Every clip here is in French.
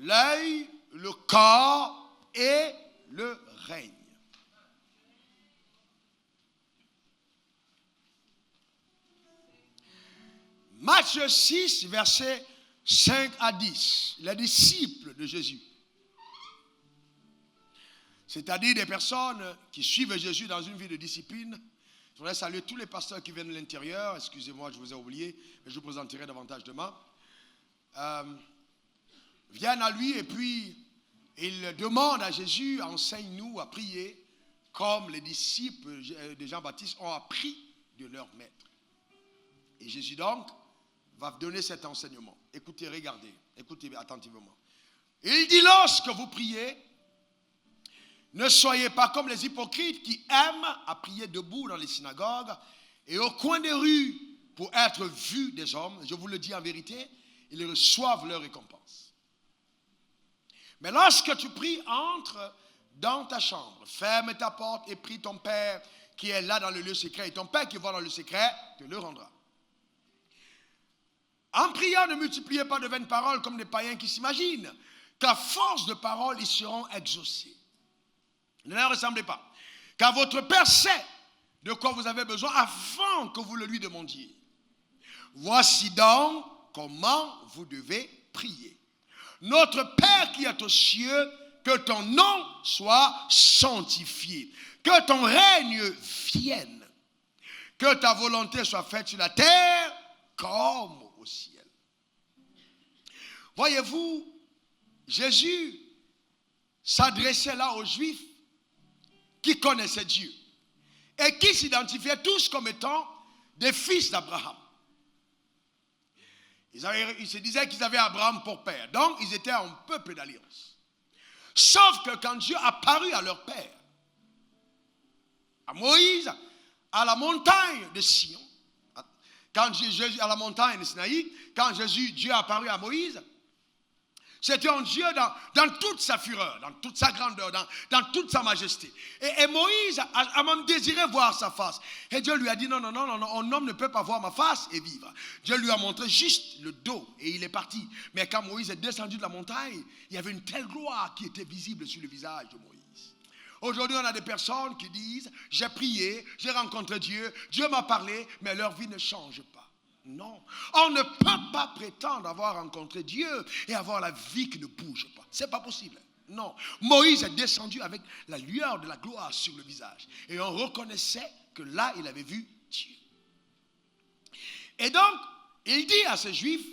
l'œil, le corps et le règne. Matthieu 6, versets 5 à 10. Les disciples de Jésus, c'est-à-dire des personnes qui suivent Jésus dans une vie de discipline. Je voudrais saluer tous les pasteurs qui viennent de l'intérieur. Excusez-moi, je vous ai oublié, mais je vous présenterai davantage demain. Viennent à lui et puis ils demandent à Jésus, enseigne-nous à prier comme les disciples de Jean-Baptiste ont appris de leur maître. Et Jésus donc va donner cet enseignement. Écoutez, regardez, écoutez attentivement. Il dit, lorsque vous priez, ne soyez pas comme les hypocrites qui aiment à prier debout dans les synagogues et au coin des rues pour être vus des hommes. Je vous le dis en vérité, ils reçoivent leur récompense. Mais lorsque tu pries, entre dans ta chambre, ferme ta porte et prie ton Père qui est là dans le lieu secret. Et ton Père qui va dans le secret te le rendra. En priant, ne multipliez pas de vaines paroles comme des païens qui s'imaginent qu'à force de paroles, ils seront exaucés. Ne leur ressemblez pas. Car votre Père sait de quoi vous avez besoin avant que vous le lui demandiez. Voici donc comment vous devez prier. Notre Père qui est aux cieux, que ton nom soit sanctifié, que ton règne vienne, que ta volonté soit faite sur la terre comme au ciel. Voyez-vous, Jésus s'adressait là aux Juifs qui connaissaient Dieu et qui s'identifiaient tous comme étant des fils d'Abraham. Ils se disaient qu'ils avaient Abraham pour père. Donc, ils étaient un peuple d'alliance. Sauf que quand Dieu apparut à leur père, à Moïse, à la montagne de Sion, quand Jésus, à la montagne de Sinaï, quand Dieu apparut à Moïse, c'était un Dieu dans toute sa fureur, dans toute sa grandeur, dans toute sa majesté. Et Moïse a même désiré voir sa face. Et Dieu lui a dit, non, un homme ne peut pas voir ma face et vivre. Dieu lui a montré juste le dos et il est parti. Mais quand Moïse est descendu de la montagne, il y avait une telle gloire qui était visible sur le visage de Moïse. Aujourd'hui, on a des personnes qui disent, j'ai prié, j'ai rencontré Dieu, Dieu m'a parlé, mais leur vie ne change pas. Non, on ne peut pas prétendre avoir rencontré Dieu et avoir la vie qui ne bouge pas. Ce n'est pas possible. Non, Moïse est descendu avec la lueur de la gloire sur le visage. Et on reconnaissait que là, il avait vu Dieu. Et donc, il dit à ces Juifs,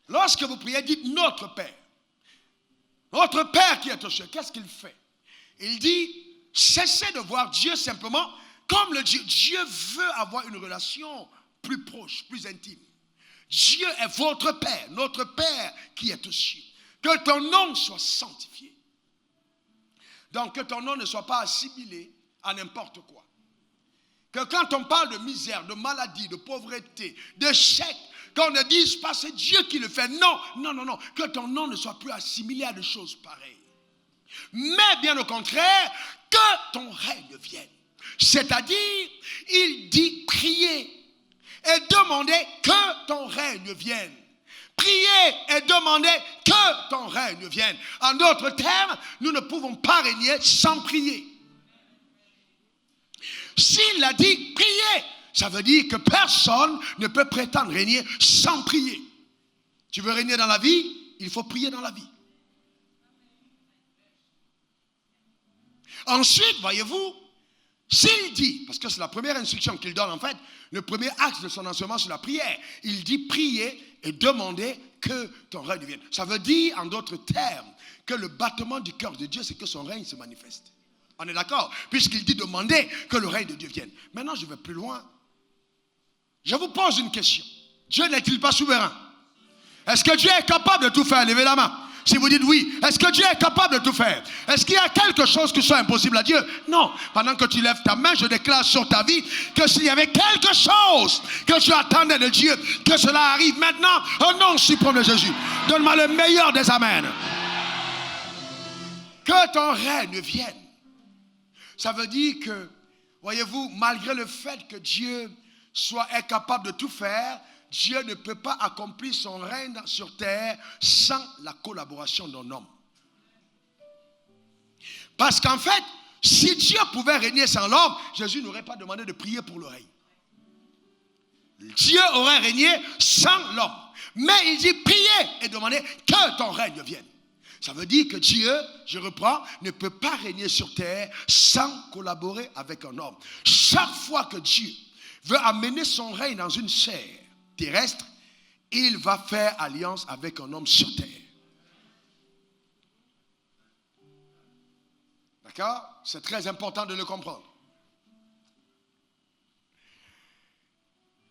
lorsque vous priez, dites notre Père. Notre Père qui est aux cieux, qu'est-ce qu'il fait? Il dit, cessez de voir Dieu simplement comme le Dieu. Dieu veut avoir une relation plus proche, plus intime. Dieu est votre Père, notre Père qui est aux cieux. Que ton nom soit sanctifié. Donc que ton nom ne soit pas assimilé à n'importe quoi. Que quand on parle de misère, de maladie, de pauvreté, d'échec, qu'on ne dise pas c'est Dieu qui le fait. Non. Que ton nom ne soit plus assimilé à des choses pareilles. Mais bien au contraire, que ton règne vienne. C'est-à-dire, il dit prier et demander que ton règne vienne. Priez et demandez que ton règne vienne. En d'autres termes, nous ne pouvons pas régner sans prier. S'il a dit prier, ça veut dire que personne ne peut prétendre régner sans prier. Tu veux régner dans la vie, il faut prier dans la vie. Ensuite, voyez-vous, s'il dit, parce que c'est la première instruction qu'il donne en fait, le premier axe de son enseignement sur la prière, il dit prier et demander que ton règne vienne. Ça veut dire en d'autres termes que le battement du cœur de Dieu, c'est que son règne se manifeste. On est d'accord? Puisqu'il dit demander que le règne de Dieu vienne. Maintenant, je vais plus loin. Je vous pose une question. Dieu n'est-il pas souverain? Est-ce que Dieu est capable de tout faire? Levez la main. Si vous dites oui, est-ce que Dieu est capable de tout faire? Est-ce qu'il y a quelque chose qui soit impossible à Dieu? Non. Pendant que tu lèves ta main, je déclare sur ta vie que s'il y avait quelque chose que tu attendais de Dieu, que cela arrive maintenant au nom suprême de Jésus. Donne-moi le meilleur des amens. Que ton règne vienne. Ça veut dire que, voyez-vous, malgré le fait que Dieu est capable de tout faire, Dieu ne peut pas accomplir son règne sur terre sans la collaboration d'un homme. Parce qu'en fait, si Dieu pouvait régner sans l'homme, Jésus n'aurait pas demandé de prier pour le règne. Dieu aurait régné sans l'homme. Mais il dit priez et demandez que ton règne vienne. Ça veut dire que Dieu, je reprends, ne peut pas régner sur terre sans collaborer avec un homme. Chaque fois que Dieu veut amener son règne dans une sphère terrestre, il va faire alliance avec un homme sur terre. D'accord? C'est très important de le comprendre.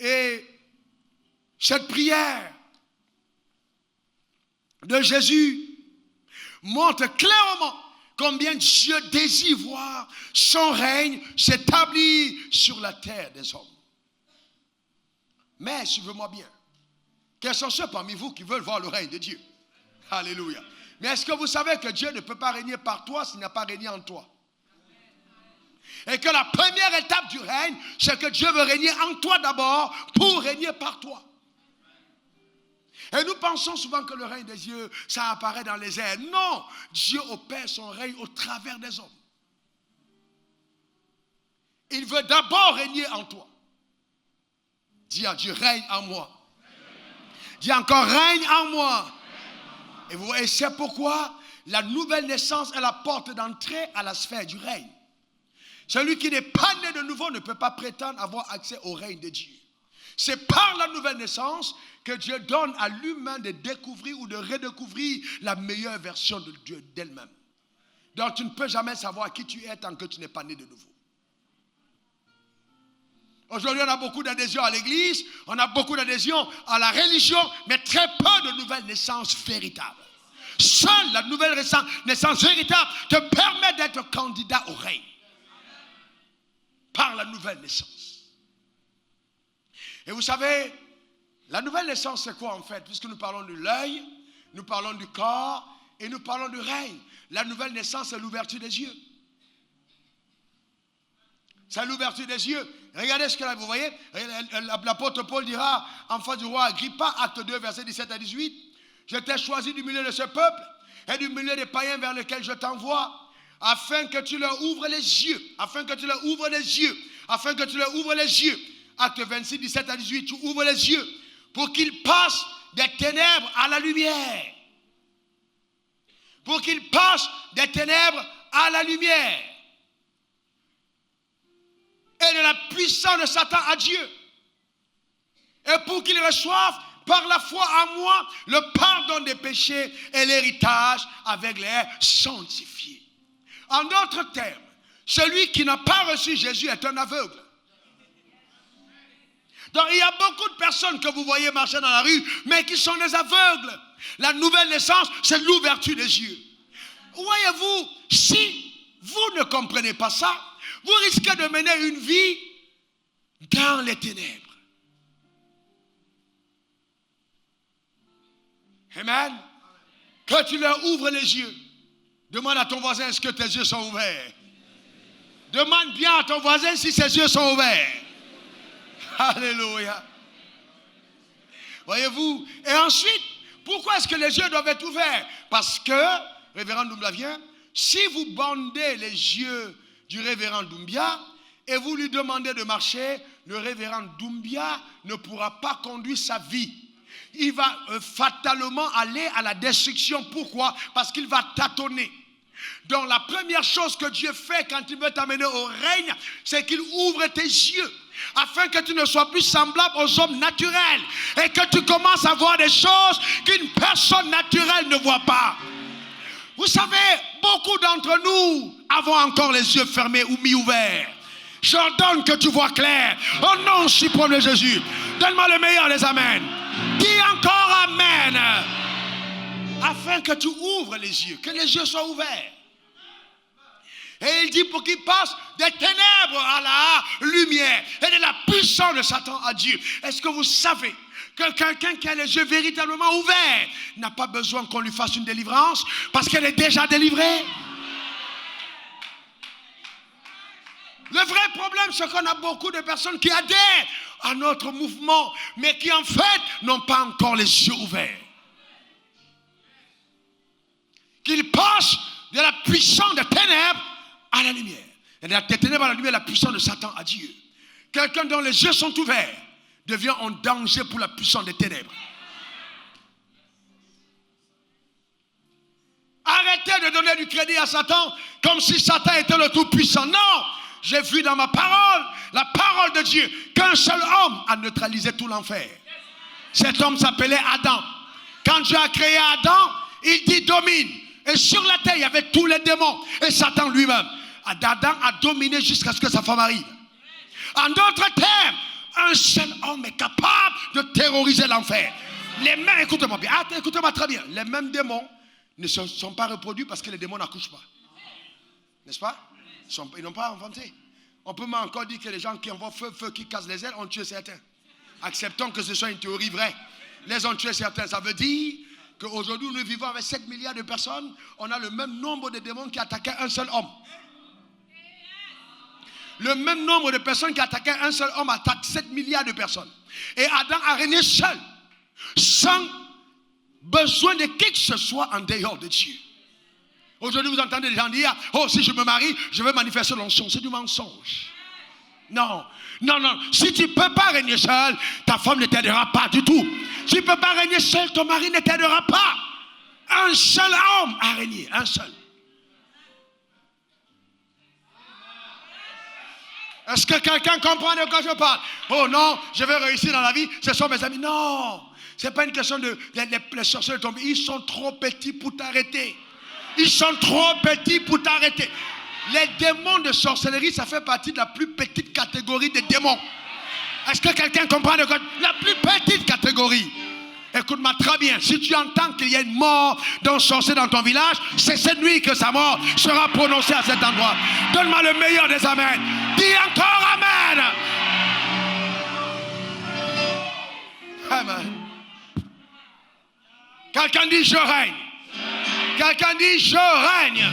Et cette prière de Jésus montre clairement combien Dieu désire voir son règne s'établir sur la terre des hommes. Mais suivez-moi bien. Quels sont ceux parmi vous qui veulent voir le règne de Dieu? Alléluia. Mais est-ce que vous savez que Dieu ne peut pas régner par toi s'il n'a pas régné en toi? Et que la première étape du règne, c'est que Dieu veut régner en toi d'abord pour régner par toi. Et nous pensons souvent que le règne des dieux, ça apparaît dans les airs. Non, Dieu opère son règne au travers des hommes. Il veut d'abord régner en toi. Dis à Dieu, règne en moi. Dis encore, règne en moi. Et c'est pourquoi la nouvelle naissance est la porte d'entrée à la sphère du règne. Celui qui n'est pas né de nouveau ne peut pas prétendre avoir accès au règne de Dieu. C'est par la nouvelle naissance que Dieu donne à l'humain de découvrir ou de redécouvrir la meilleure version de Dieu d'elle-même. Donc tu ne peux jamais savoir qui tu es tant que tu n'es pas né de nouveau. Aujourd'hui, on a beaucoup d'adhésions à l'église, on a beaucoup d'adhésions à la religion, mais très peu de nouvelles naissances véritables. Seule la nouvelle naissance véritable te permet d'être candidat au règne. Par la nouvelle naissance. Et vous savez, la nouvelle naissance c'est quoi en fait? Puisque nous parlons de l'œil, nous parlons du corps et nous parlons du règne. La nouvelle naissance c'est l'ouverture des yeux. C'est l'ouverture des yeux. Regardez ce que là, vous voyez, l'apôtre Paul dira en face du roi Agrippa, acte 2, versets 17 à 18, je t'ai choisi du milieu de ce peuple et du milieu des païens vers lesquels je t'envoie, afin que tu leur ouvres les yeux, afin que tu leur ouvres les yeux, afin que tu leur ouvres les yeux. Acte 26, 17 à 18, tu ouvres les yeux pour qu'ils passent des ténèbres à la lumière. Pour qu'ils passent des ténèbres à la lumière. Et de la puissance de Satan à Dieu. Et pour qu'ils reçoivent par la foi en moi le pardon des péchés et l'héritage avec les sanctifiés. En d'autres termes, celui qui n'a pas reçu Jésus est un aveugle. Donc il y a beaucoup de personnes que vous voyez marcher dans la rue, mais qui sont des aveugles. La nouvelle naissance, c'est l'ouverture des yeux. Voyez-vous, si vous ne comprenez pas ça, vous risquez de mener une vie dans les ténèbres. Amen. Que tu leur ouvres les yeux. Demande à ton voisin, est-ce que tes yeux sont ouverts? Demande bien à ton voisin si ses yeux sont ouverts. Alléluia. Voyez-vous? Et ensuite, pourquoi est-ce que les yeux doivent être ouverts? Parce que, révérend Doumbia, si vous bandez les yeux du révérend Doumbia et vous lui demandez de marcher, le révérend Doumbia ne pourra pas conduire sa vie. Il va fatalement aller à la destruction. Pourquoi? Parce qu'il va tâtonner. Donc la première chose que Dieu fait quand il veut t'amener au règne, c'est qu'il ouvre tes yeux afin que tu ne sois plus semblable aux hommes naturels et que tu commences à voir des choses qu'une personne naturelle ne voit pas. Vous savez, beaucoup d'entre nous avons encore les yeux fermés ou mi-ouverts. J'ordonne que tu vois clair. Au nom suprême de Jésus. Donne-moi le meilleur des amens. Dis encore amen. Afin que tu ouvres les yeux, que les yeux soient ouverts. Et il dit pour qu'il passe des ténèbres à la lumière et de la puissance de Satan à Dieu. Est-ce que vous savez que quelqu'un qui a les yeux véritablement ouverts n'a pas besoin qu'on lui fasse une délivrance parce qu'elle est déjà délivrée? Le vrai problème problème, c'est qu'on a beaucoup de personnes qui adhèrent à notre mouvement, mais qui en fait n'ont pas encore les yeux ouverts. Qu'ils passent de la puissance des ténèbres à la lumière. Et de la ténèbres à la lumière, la puissance de Satan à Dieu. Quelqu'un dont les yeux sont ouverts devient en danger pour la puissance des ténèbres. Arrêtez de donner du crédit à Satan comme si Satan était le tout-puissant. Non, j'ai vu dans ma parole, la parole de Dieu, qu'un seul homme a neutralisé tout l'enfer. Cet homme s'appelait Adam. Quand Dieu a créé Adam, il dit domine. Et sur la terre, il y avait tous les démons. Et Satan lui-même. Adam a dominé jusqu'à ce que sa femme arrive. En d'autres termes, un seul homme est capable de terroriser l'enfer. Les mêmes, écoutez-moi bien, écoutez-moi très bien. Les mêmes démons ne se sont pas reproduits parce que les démons n'accouchent pas. N'est-ce pas? Ils n'ont pas inventé. On peut même encore dire que les gens qui envoient feu, qui cassent les ailes, ont tué certains. Acceptons que ce soit une théorie vraie. Les ont tués certains. Ça veut dire qu'aujourd'hui, nous vivons avec 7 milliards de personnes. On a le même nombre de démons qui attaquaient un seul homme. Le même nombre de personnes qui attaquaient un seul homme attaque 7 milliards de personnes. Et Adam a régné seul, sans besoin de qui que ce soit en dehors de Dieu. Aujourd'hui, vous entendez des gens dire, oh, si je me marie, je vais manifester l'onction. C'est du mensonge. Non. Si tu ne peux pas régner seul, ta femme ne t'aidera pas du tout. Si tu ne peux pas régner seul, ton mari ne t'aidera pas. Un seul homme a régné, un seul. Est-ce que quelqu'un comprend de quoi je parle? Oh non, je vais réussir dans la vie, ce sont mes amis. Non, ce n'est pas une question de les sorciers de tomber. Ils sont trop petits pour t'arrêter. Ils sont trop petits pour t'arrêter. Les démons de sorcellerie, ça fait partie de la plus petite catégorie des démons. Est-ce que quelqu'un comprend de quoi? La plus petite catégorie. Écoute-moi très bien, si tu entends qu'il y a une mort d'un sorcier dans ton village, c'est cette nuit que sa mort sera prononcée à cet endroit. Donne-moi le meilleur des amens. Dis encore amen. Amen. Quelqu'un dit je règne. Quelqu'un dit je règne.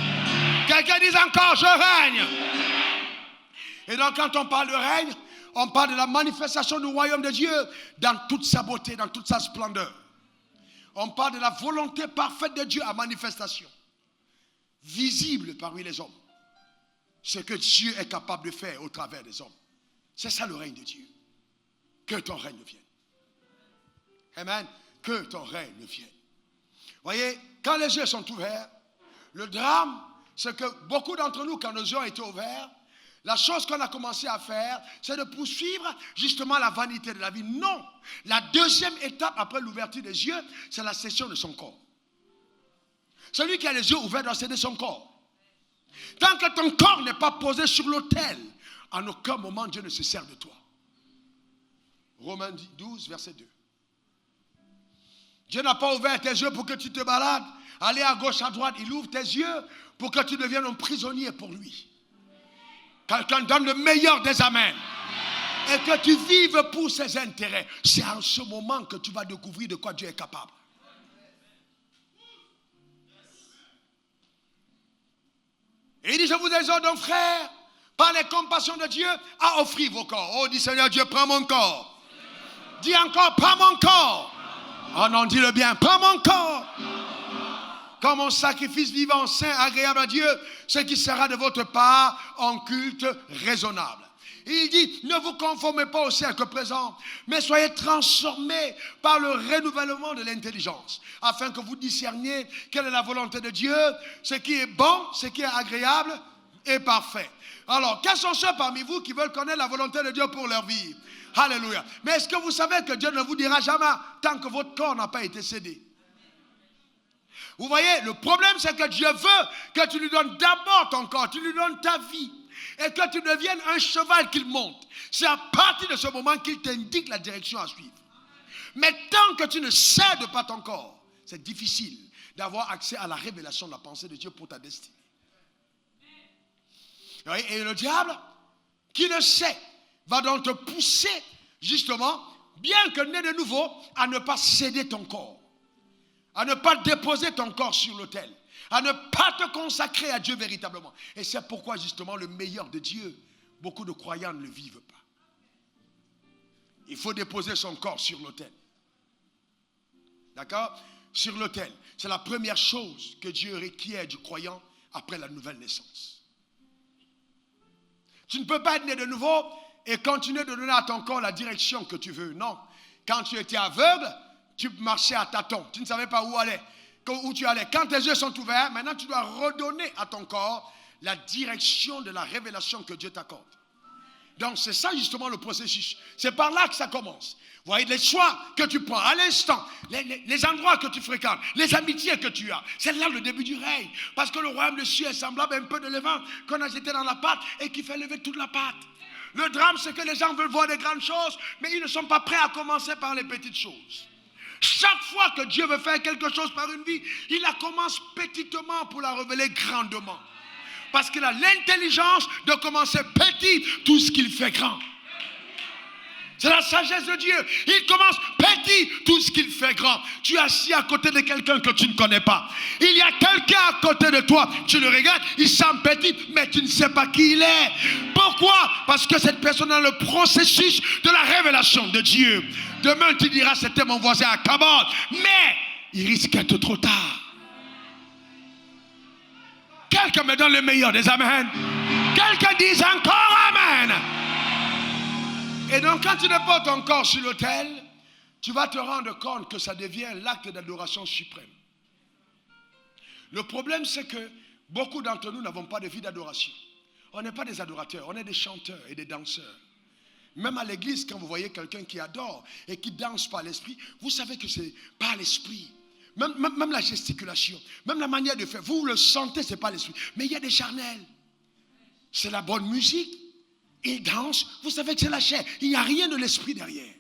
Quelqu'un dit encore je règne. Et donc quand on parle de règne, on parle de la manifestation du royaume de Dieu dans toute sa beauté, dans toute sa splendeur. On parle de la volonté parfaite de Dieu à manifestation, visible parmi les hommes. Ce que Dieu est capable de faire au travers des hommes. C'est ça le règne de Dieu. Que ton règne vienne. Amen. Que ton règne vienne. Voyez, quand les yeux sont ouverts, le drame, c'est que beaucoup d'entre nous, quand nos yeux ont été ouverts, la chose qu'on a commencé à faire, c'est de poursuivre justement la vanité de la vie. Non. La deuxième étape après l'ouverture des yeux, c'est la cession de son corps. Celui qui a les yeux ouverts doit céder son corps. Tant que ton corps n'est pas posé sur l'autel, en aucun moment Dieu ne se sert de toi. Romains 12, verset 2. Dieu n'a pas ouvert tes yeux pour que tu te balades, aller à gauche, à droite. Il ouvre tes yeux pour que tu deviennes un prisonnier pour lui. Quelqu'un donne le meilleur des amens. Et que tu vives pour ses intérêts. C'est en ce moment que tu vas découvrir de quoi Dieu est capable. Et il dit, je vous exhorte donc, frères, par les compassions de Dieu, à offrir vos corps. Oh, dit Seigneur Dieu, prends mon corps. Dis encore, prends mon corps. Oh non, dis-le bien, prends mon corps. Comme un sacrifice vivant, saint, agréable à Dieu, ce qui sera de votre part en culte raisonnable. Il dit, ne vous conformez pas au siècle présent, mais soyez transformés par le renouvellement de l'intelligence, afin que vous discerniez quelle est la volonté de Dieu, ce qui est bon, ce qui est agréable et parfait. Alors, quels sont ceux parmi vous qui veulent connaître la volonté de Dieu pour leur vie? Alléluia. Mais est-ce que vous savez que Dieu ne vous dira jamais tant que votre corps n'a pas été cédé? Vous voyez, le problème c'est que Dieu veut que tu lui donnes d'abord ton corps, tu lui donnes ta vie et que tu deviennes un cheval qu'il monte. C'est à partir de ce moment qu'il t'indique la direction à suivre. Mais tant que tu ne cèdes pas ton corps, c'est difficile d'avoir accès à la révélation de la pensée de Dieu pour ta destinée. Et le diable, qui le sait, va donc te pousser justement, bien que né de nouveau, à ne pas céder ton corps. À ne pas déposer ton corps sur l'autel, à ne pas te consacrer à Dieu véritablement. Et c'est pourquoi justement le meilleur de Dieu beaucoup de croyants ne le vivent pas. Il faut déposer son corps sur l'autel. D'accord? Sur l'autel. C'est la première chose que Dieu requiert du croyant après la nouvelle naissance. Tu ne peux pas être né de nouveau et continuer de donner à ton corps la direction que tu veux. Non. Quand tu étais aveugle, tu marchais à tâtons. Tu ne savais pas où tu allais. Quand tes yeux sont ouverts, maintenant tu dois redonner à ton corps la direction de la révélation que Dieu t'accorde. Donc c'est ça justement le processus. C'est par là que ça commence. Vous voyez, les choix que tu prends à l'instant, les endroits que tu fréquentes, les amitiés que tu as, c'est là le début du règne. Parce que le royaume de Dieu est semblable à un peu de levain qu'on a jeté dans la pâte et qui fait lever toute la pâte. Le drame, c'est que les gens veulent voir des grandes choses, mais ils ne sont pas prêts à commencer par les petites choses. Chaque fois que Dieu veut faire quelque chose par une vie, il la commence petitement pour la révéler grandement. Parce qu'il a l'intelligence de commencer petit tout ce qu'il fait grand. C'est la sagesse de Dieu. Il commence petit tout ce qu'il fait grand. Tu es assis à côté de quelqu'un que tu ne connais pas. Il y a quelqu'un à côté de toi. Tu le regardes, il semble petit, mais tu ne sais pas qui il est. Pourquoi? Parce que cette personne a le processus de la révélation de Dieu. Demain, tu diras, c'était mon voisin à Cabot. Mais il risque d'être trop tard. Quelqu'un me donne le meilleur des amen. Quelqu'un dise encore amen. Et donc quand tu déposes ton corps sur l'autel, tu vas te rendre compte que ça devient l'acte d'adoration suprême. Le problème, c'est que beaucoup d'entre nous n'avons pas de vie d'adoration. On n'est pas des adorateurs, on est des chanteurs et des danseurs. Même à l'église, quand vous voyez quelqu'un qui adore et qui danse par l'esprit, vous savez que c'est par l'esprit. Même la gesticulation, même la manière de faire, vous le sentez, c'est pas l'esprit. Mais il y a des charnels. C'est la bonne musique. Il danse, vous savez que c'est la chair. Il n'y a rien de l'esprit derrière.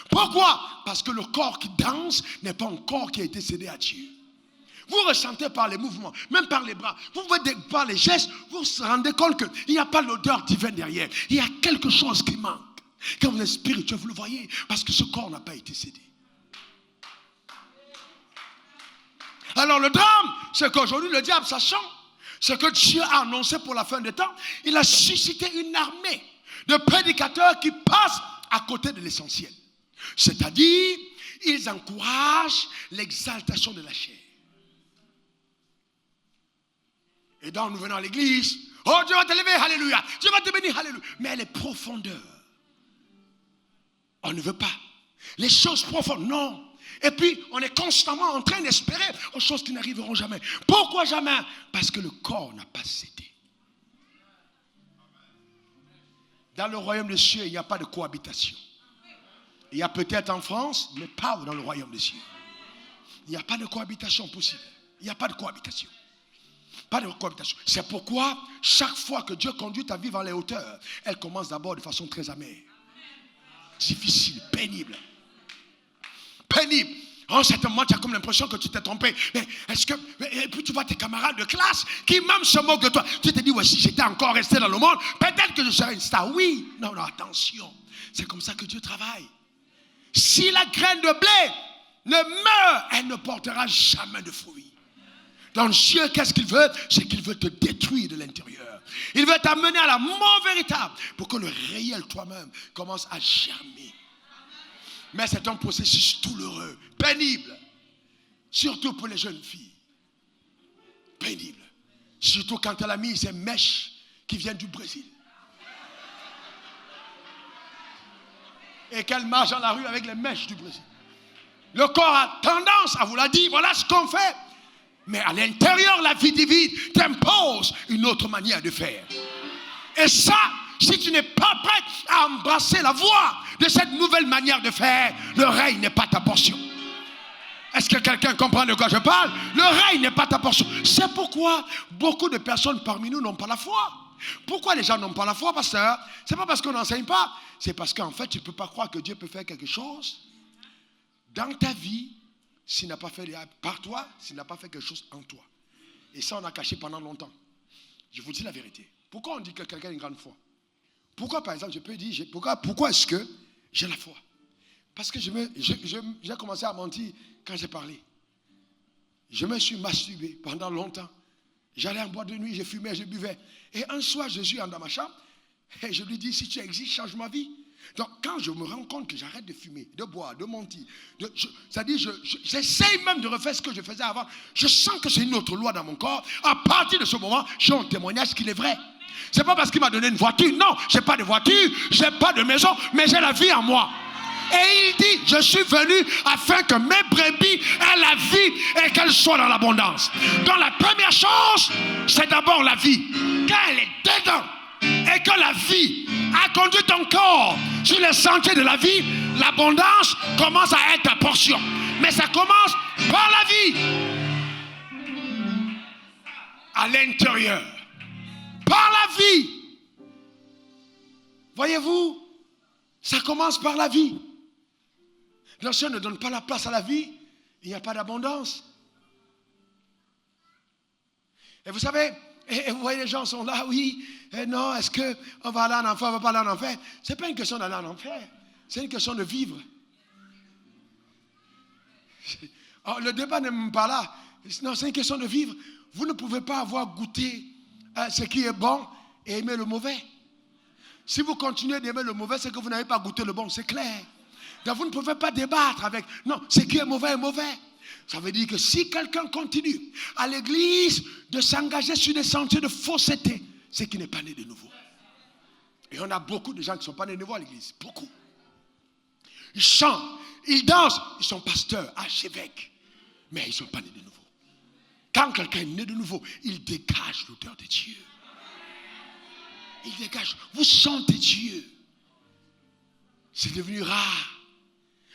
Pourquoi? Parce que le corps qui danse n'est pas un corps qui a été cédé à Dieu. Vous ressentez par les mouvements, même par les bras, vous voyez par les gestes, vous vous rendez compte qu'il n'y a pas l'odeur divine derrière. Il y a quelque chose qui manque. Quand vous êtes spirituel, vous le voyez, parce que ce corps n'a pas été cédé. Alors le drame, c'est qu'aujourd'hui le diable, sachant ce que Dieu a annoncé pour la fin des temps, il a suscité une armée de prédicateurs qui passent à côté de l'essentiel. C'est-à-dire, ils encouragent l'exaltation de la chair. Et donc nous venons à l'église, oh Dieu va te lever, alléluia, Dieu va te bénir, alléluia. Mais les profondeurs, on ne veut pas. Les choses profondes, non. Et puis, on est constamment en train d'espérer aux choses qui n'arriveront jamais. Pourquoi jamais? Parce que le corps n'a pas cédé. Dans le royaume des cieux, il n'y a pas de cohabitation. Il y a peut-être en France, mais pas dans le royaume des cieux. Il n'y a pas de cohabitation possible. Il n'y a pas de cohabitation. Pas de cohabitation. C'est pourquoi, chaque fois que Dieu conduit ta vie vers les hauteurs, elle commence d'abord de façon très amère. Difficile, pénible. Pénible. En certain moment, tu as comme l'impression que tu t'es trompé. Mais est-ce que. Et puis tu vois tes camarades de classe qui même se moquent de toi. Tu te dis, ouais, si j'étais encore resté dans le monde, peut-être que je serais une star. Oui. Non, non, attention. C'est comme ça que Dieu travaille. Si la graine de blé ne meurt, elle ne portera jamais de fruits. Donc Dieu, qu'est-ce qu'il veut? C'est qu'il veut te détruire de l'intérieur. Il veut t'amener à la mort véritable pour que le réel toi-même commence à germer. Mais c'est un processus douloureux, pénible. Surtout pour les jeunes filles. Pénible. Surtout quand elle a mis ces mèches qui viennent du Brésil. Et qu'elle marche dans la rue avec les mèches du Brésil. Le corps a tendance à vous la dire, voilà ce qu'on fait. Mais à l'intérieur, la vie divine t'impose une autre manière de faire. Et ça, si tu n'es pas prêt à embrasser la voie de cette nouvelle manière de faire, le règne n'est pas ta portion. Est-ce que quelqu'un comprend de quoi je parle? Le règne n'est pas ta portion. C'est pourquoi beaucoup de personnes parmi nous n'ont pas la foi. Pourquoi les gens n'ont pas la foi, pasteur? C'est pas parce qu'on n'enseigne pas. C'est parce qu'en fait, tu ne peux pas croire que Dieu peut faire quelque chose dans ta vie s'il n'a pas fait par toi, s'il n'a pas fait quelque chose en toi. Et ça, on a caché pendant longtemps. Je vous dis la vérité. Pourquoi on dit que quelqu'un a une grande foi? Pourquoi, par exemple, je peux dire, pourquoi est-ce que j'ai la foi? Parce que j'ai commencé à mentir quand j'ai parlé. Je me suis masturbé pendant longtemps. J'allais en boîte de nuit, je fumais, je buvais. Et un soir, je suis dans ma chambre. Et je lui dis, si tu existes, change ma vie. Donc, quand je me rends compte que j'arrête de fumer, de boire, de mentir, c'est-à-dire, j'essaye même de refaire ce que je faisais avant, je sens que c'est une autre loi dans mon corps. À partir de ce moment, j'ai un témoignage qu'il est vrai. C'est pas parce qu'il m'a donné une voiture. Non, j'ai pas de voiture, j'ai pas de maison, mais j'ai la vie en moi. Et il dit, je suis venu afin que mes brebis aient la vie et qu'elles soient dans l'abondance. Donc la première chose, c'est d'abord la vie. Quand elle est dedans et que la vie a conduit ton corps sur les sentiers de la vie, l'abondance commence à être ta portion. Mais ça commence par la vie. À l'intérieur. Par la vie. Voyez-vous, ça commence par la vie. Lorsqu'on ne donne pas la place à la vie, il n'y a pas d'abondance. Et vous savez, et vous voyez, les gens sont là, oui, non, est-ce qu'on va aller en enfer, on ne va pas aller en enfer? Ce n'est pas une question d'aller en enfer, c'est une question de vivre. Alors, le débat n'est même pas là. Non, c'est une question de vivre. Vous ne pouvez pas avoir goûté ce qui est bon et aimer le mauvais. Si vous continuez d'aimer le mauvais, c'est que vous n'avez pas goûté le bon, c'est clair. Donc vous ne pouvez pas débattre avec, non, ce qui est mauvais est mauvais. Ça veut dire que si quelqu'un continue à l'église de s'engager sur des sentiers de fausseté, c'est qu'il n'est pas né de nouveau. Et on a beaucoup de gens qui ne sont pas nés de nouveau à l'église. Beaucoup. Ils chantent, ils dansent, ils sont pasteurs, archevêques, mais ils ne sont pas nés de nouveau. Quand quelqu'un est né de nouveau, il dégage l'odeur de Dieu. Il dégage. Vous sentez Dieu. C'est devenu rare.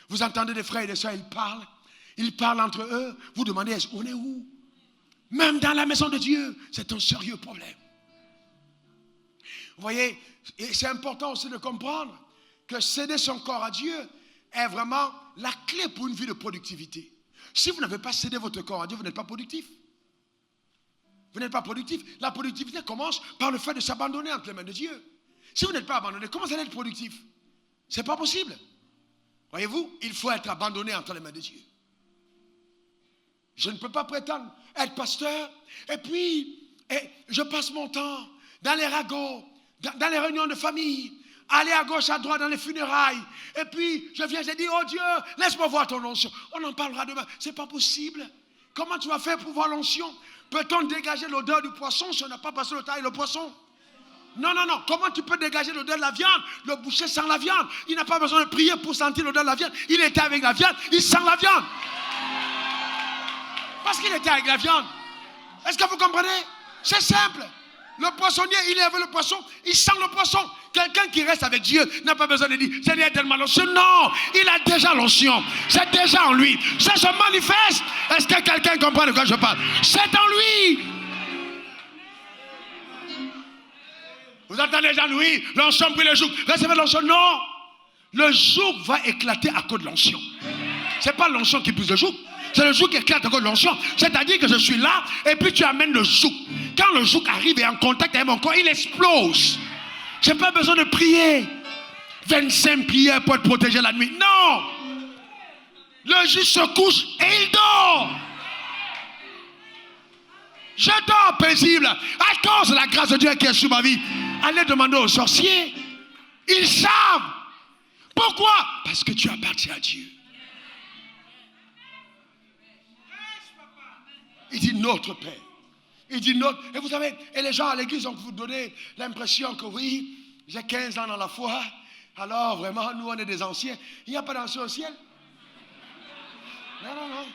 Vous entendez des frères et des soeurs, ils parlent entre eux. Vous demandez, on est où? Même dans la maison de Dieu, c'est un sérieux problème. Vous voyez, et c'est important aussi de comprendre que céder son corps à Dieu est vraiment la clé pour une vie de productivité. Si vous n'avez pas cédé votre corps à Dieu, vous n'êtes pas productif. Vous n'êtes pas productif. La productivité commence par le fait de s'abandonner entre les mains de Dieu. Si vous n'êtes pas abandonné, comment vous allez être productif? Ce n'est pas possible. Voyez-vous, il faut être abandonné entre les mains de Dieu. Je ne peux pas prétendre être pasteur et puis je passe mon temps dans les ragots, dans les réunions de famille, aller à gauche, à droite dans les funérailles. Et puis je viens, je dis, oh Dieu, laisse-moi voir ton onction. On en parlera demain. Ce n'est pas possible. Comment tu vas faire pour voir l'onction? Peut-on dégager l'odeur du poisson si on n'a pas passé le temps avec le poisson? Non, non, non. Comment tu peux dégager l'odeur de la viande? Le boucher sent la viande. Il n'a pas besoin de prier pour sentir l'odeur de la viande. Il était avec la viande, il sent la viande. Parce qu'il était avec la viande. Est-ce que vous comprenez? C'est simple. Le poissonnier, il est avec le poisson, il sent le poisson. Quelqu'un qui reste avec Dieu n'a pas besoin de dire, Seigneur, donne-moi l'onction. Non, il a déjà l'onction. C'est déjà en lui. Ça se manifeste. Est-ce que quelqu'un comprend de quoi je parle? C'est en lui. Vous entendez les gens, oui, l'onction brille le joug. Recevez l'onction. Non. Le joug va éclater à cause de l'onction. Ce n'est pas l'onction qui brise le joug. C'est le joug qui éclate à cause de l'onction. C'est-à-dire que je suis là et puis tu amènes le joug. Quand le joug arrive et est en contact avec mon corps, il explose. Je n'ai pas besoin de prier 25 prières pour être protégé la nuit. Non. Le joug se couche et il dort. Je dors paisible à cause de la grâce de Dieu qui est sur ma vie. Allez demander aux sorciers. Ils savent. Pourquoi? Parce que tu appartiens à Dieu. Il dit notre Père. Il dit notre. Et vous savez, et les gens à l'église ont vous donné l'impression que oui, j'ai 15 ans dans la foi. Alors vraiment, nous on est des anciens. Il n'y a pas d'anciens au ciel. Non, non, non.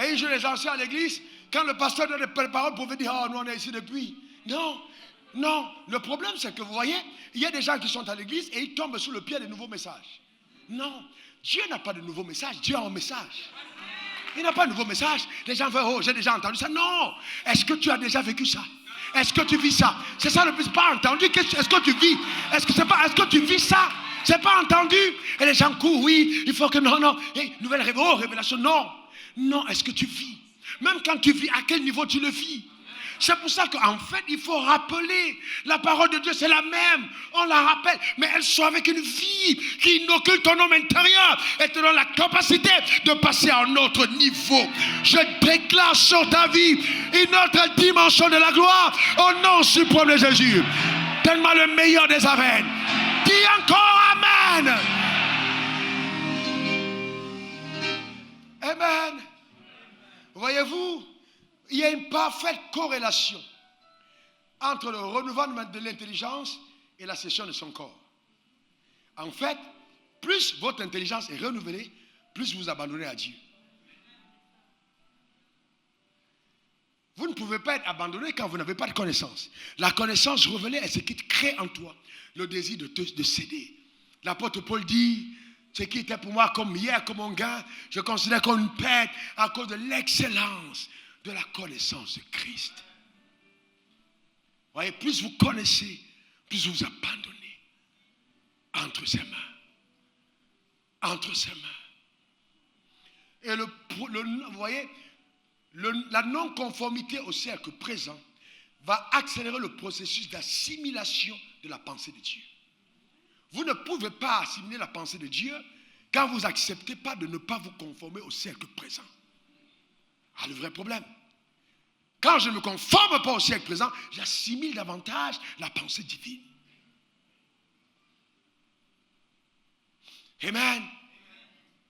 Et ils jouent les anciens à l'église. Quand le pasteur donne des paroles pour vous dire, oh, nous on est ici depuis. Non, non. Le problème, c'est que vous voyez, il y a des gens qui sont à l'église et ils tombent sous le pied des nouveaux messages. Non, Dieu n'a pas de nouveaux messages. Dieu a un message. Il n'a pas de nouveau message. Les gens veulent, oh, j'ai déjà entendu ça. Non. Est-ce que tu as déjà vécu ça? Est-ce que tu vis ça? C'est ça le plus. Pas entendu. Est-ce que tu vis? Est-ce que tu vis ça? C'est pas entendu. Et les gens courent, oui, il faut que non, non. Et nouvelle révélation, non. Non, est-ce que tu vis? Même quand tu vis, à quel niveau tu le vis? C'est pour ça qu'en fait, il faut rappeler. La parole de Dieu, c'est la même. On la rappelle. Mais elle soit avec une vie qui inocule ton homme intérieur et te donne la capacité de passer à un autre niveau. Je déclare sur ta vie une autre dimension de la gloire au nom suprême de Jésus. certainement le meilleur des Amen. Dis encore Amen. Amen. Voyez-vous, il y a une parfaite corrélation entre le renouvellement de l'intelligence et la cession de son corps. En fait, plus votre intelligence est renouvelée, plus vous abandonnez à Dieu. Vous ne pouvez pas être abandonné quand vous n'avez pas de connaissance. La connaissance révélée est ce qui crée en toi le désir de céder. L'apôtre Paul dit, ce qui était pour moi comme hier, comme un gain, je considère comme une perte à cause de l'excellence de la connaissance de Christ. Vous voyez, plus vous connaissez, plus vous abandonnez entre ses mains. Entre ses mains. Et vous voyez, la non-conformité au cercle présent va accélérer le processus d'assimilation de la pensée de Dieu. Vous ne pouvez pas assimiler la pensée de Dieu quand vous n'acceptez pas de ne pas vous conformer au cercle présent. Ah, le vrai problème. Quand je ne me conforme pas au cercle présent, j'assimile davantage la pensée divine. Amen.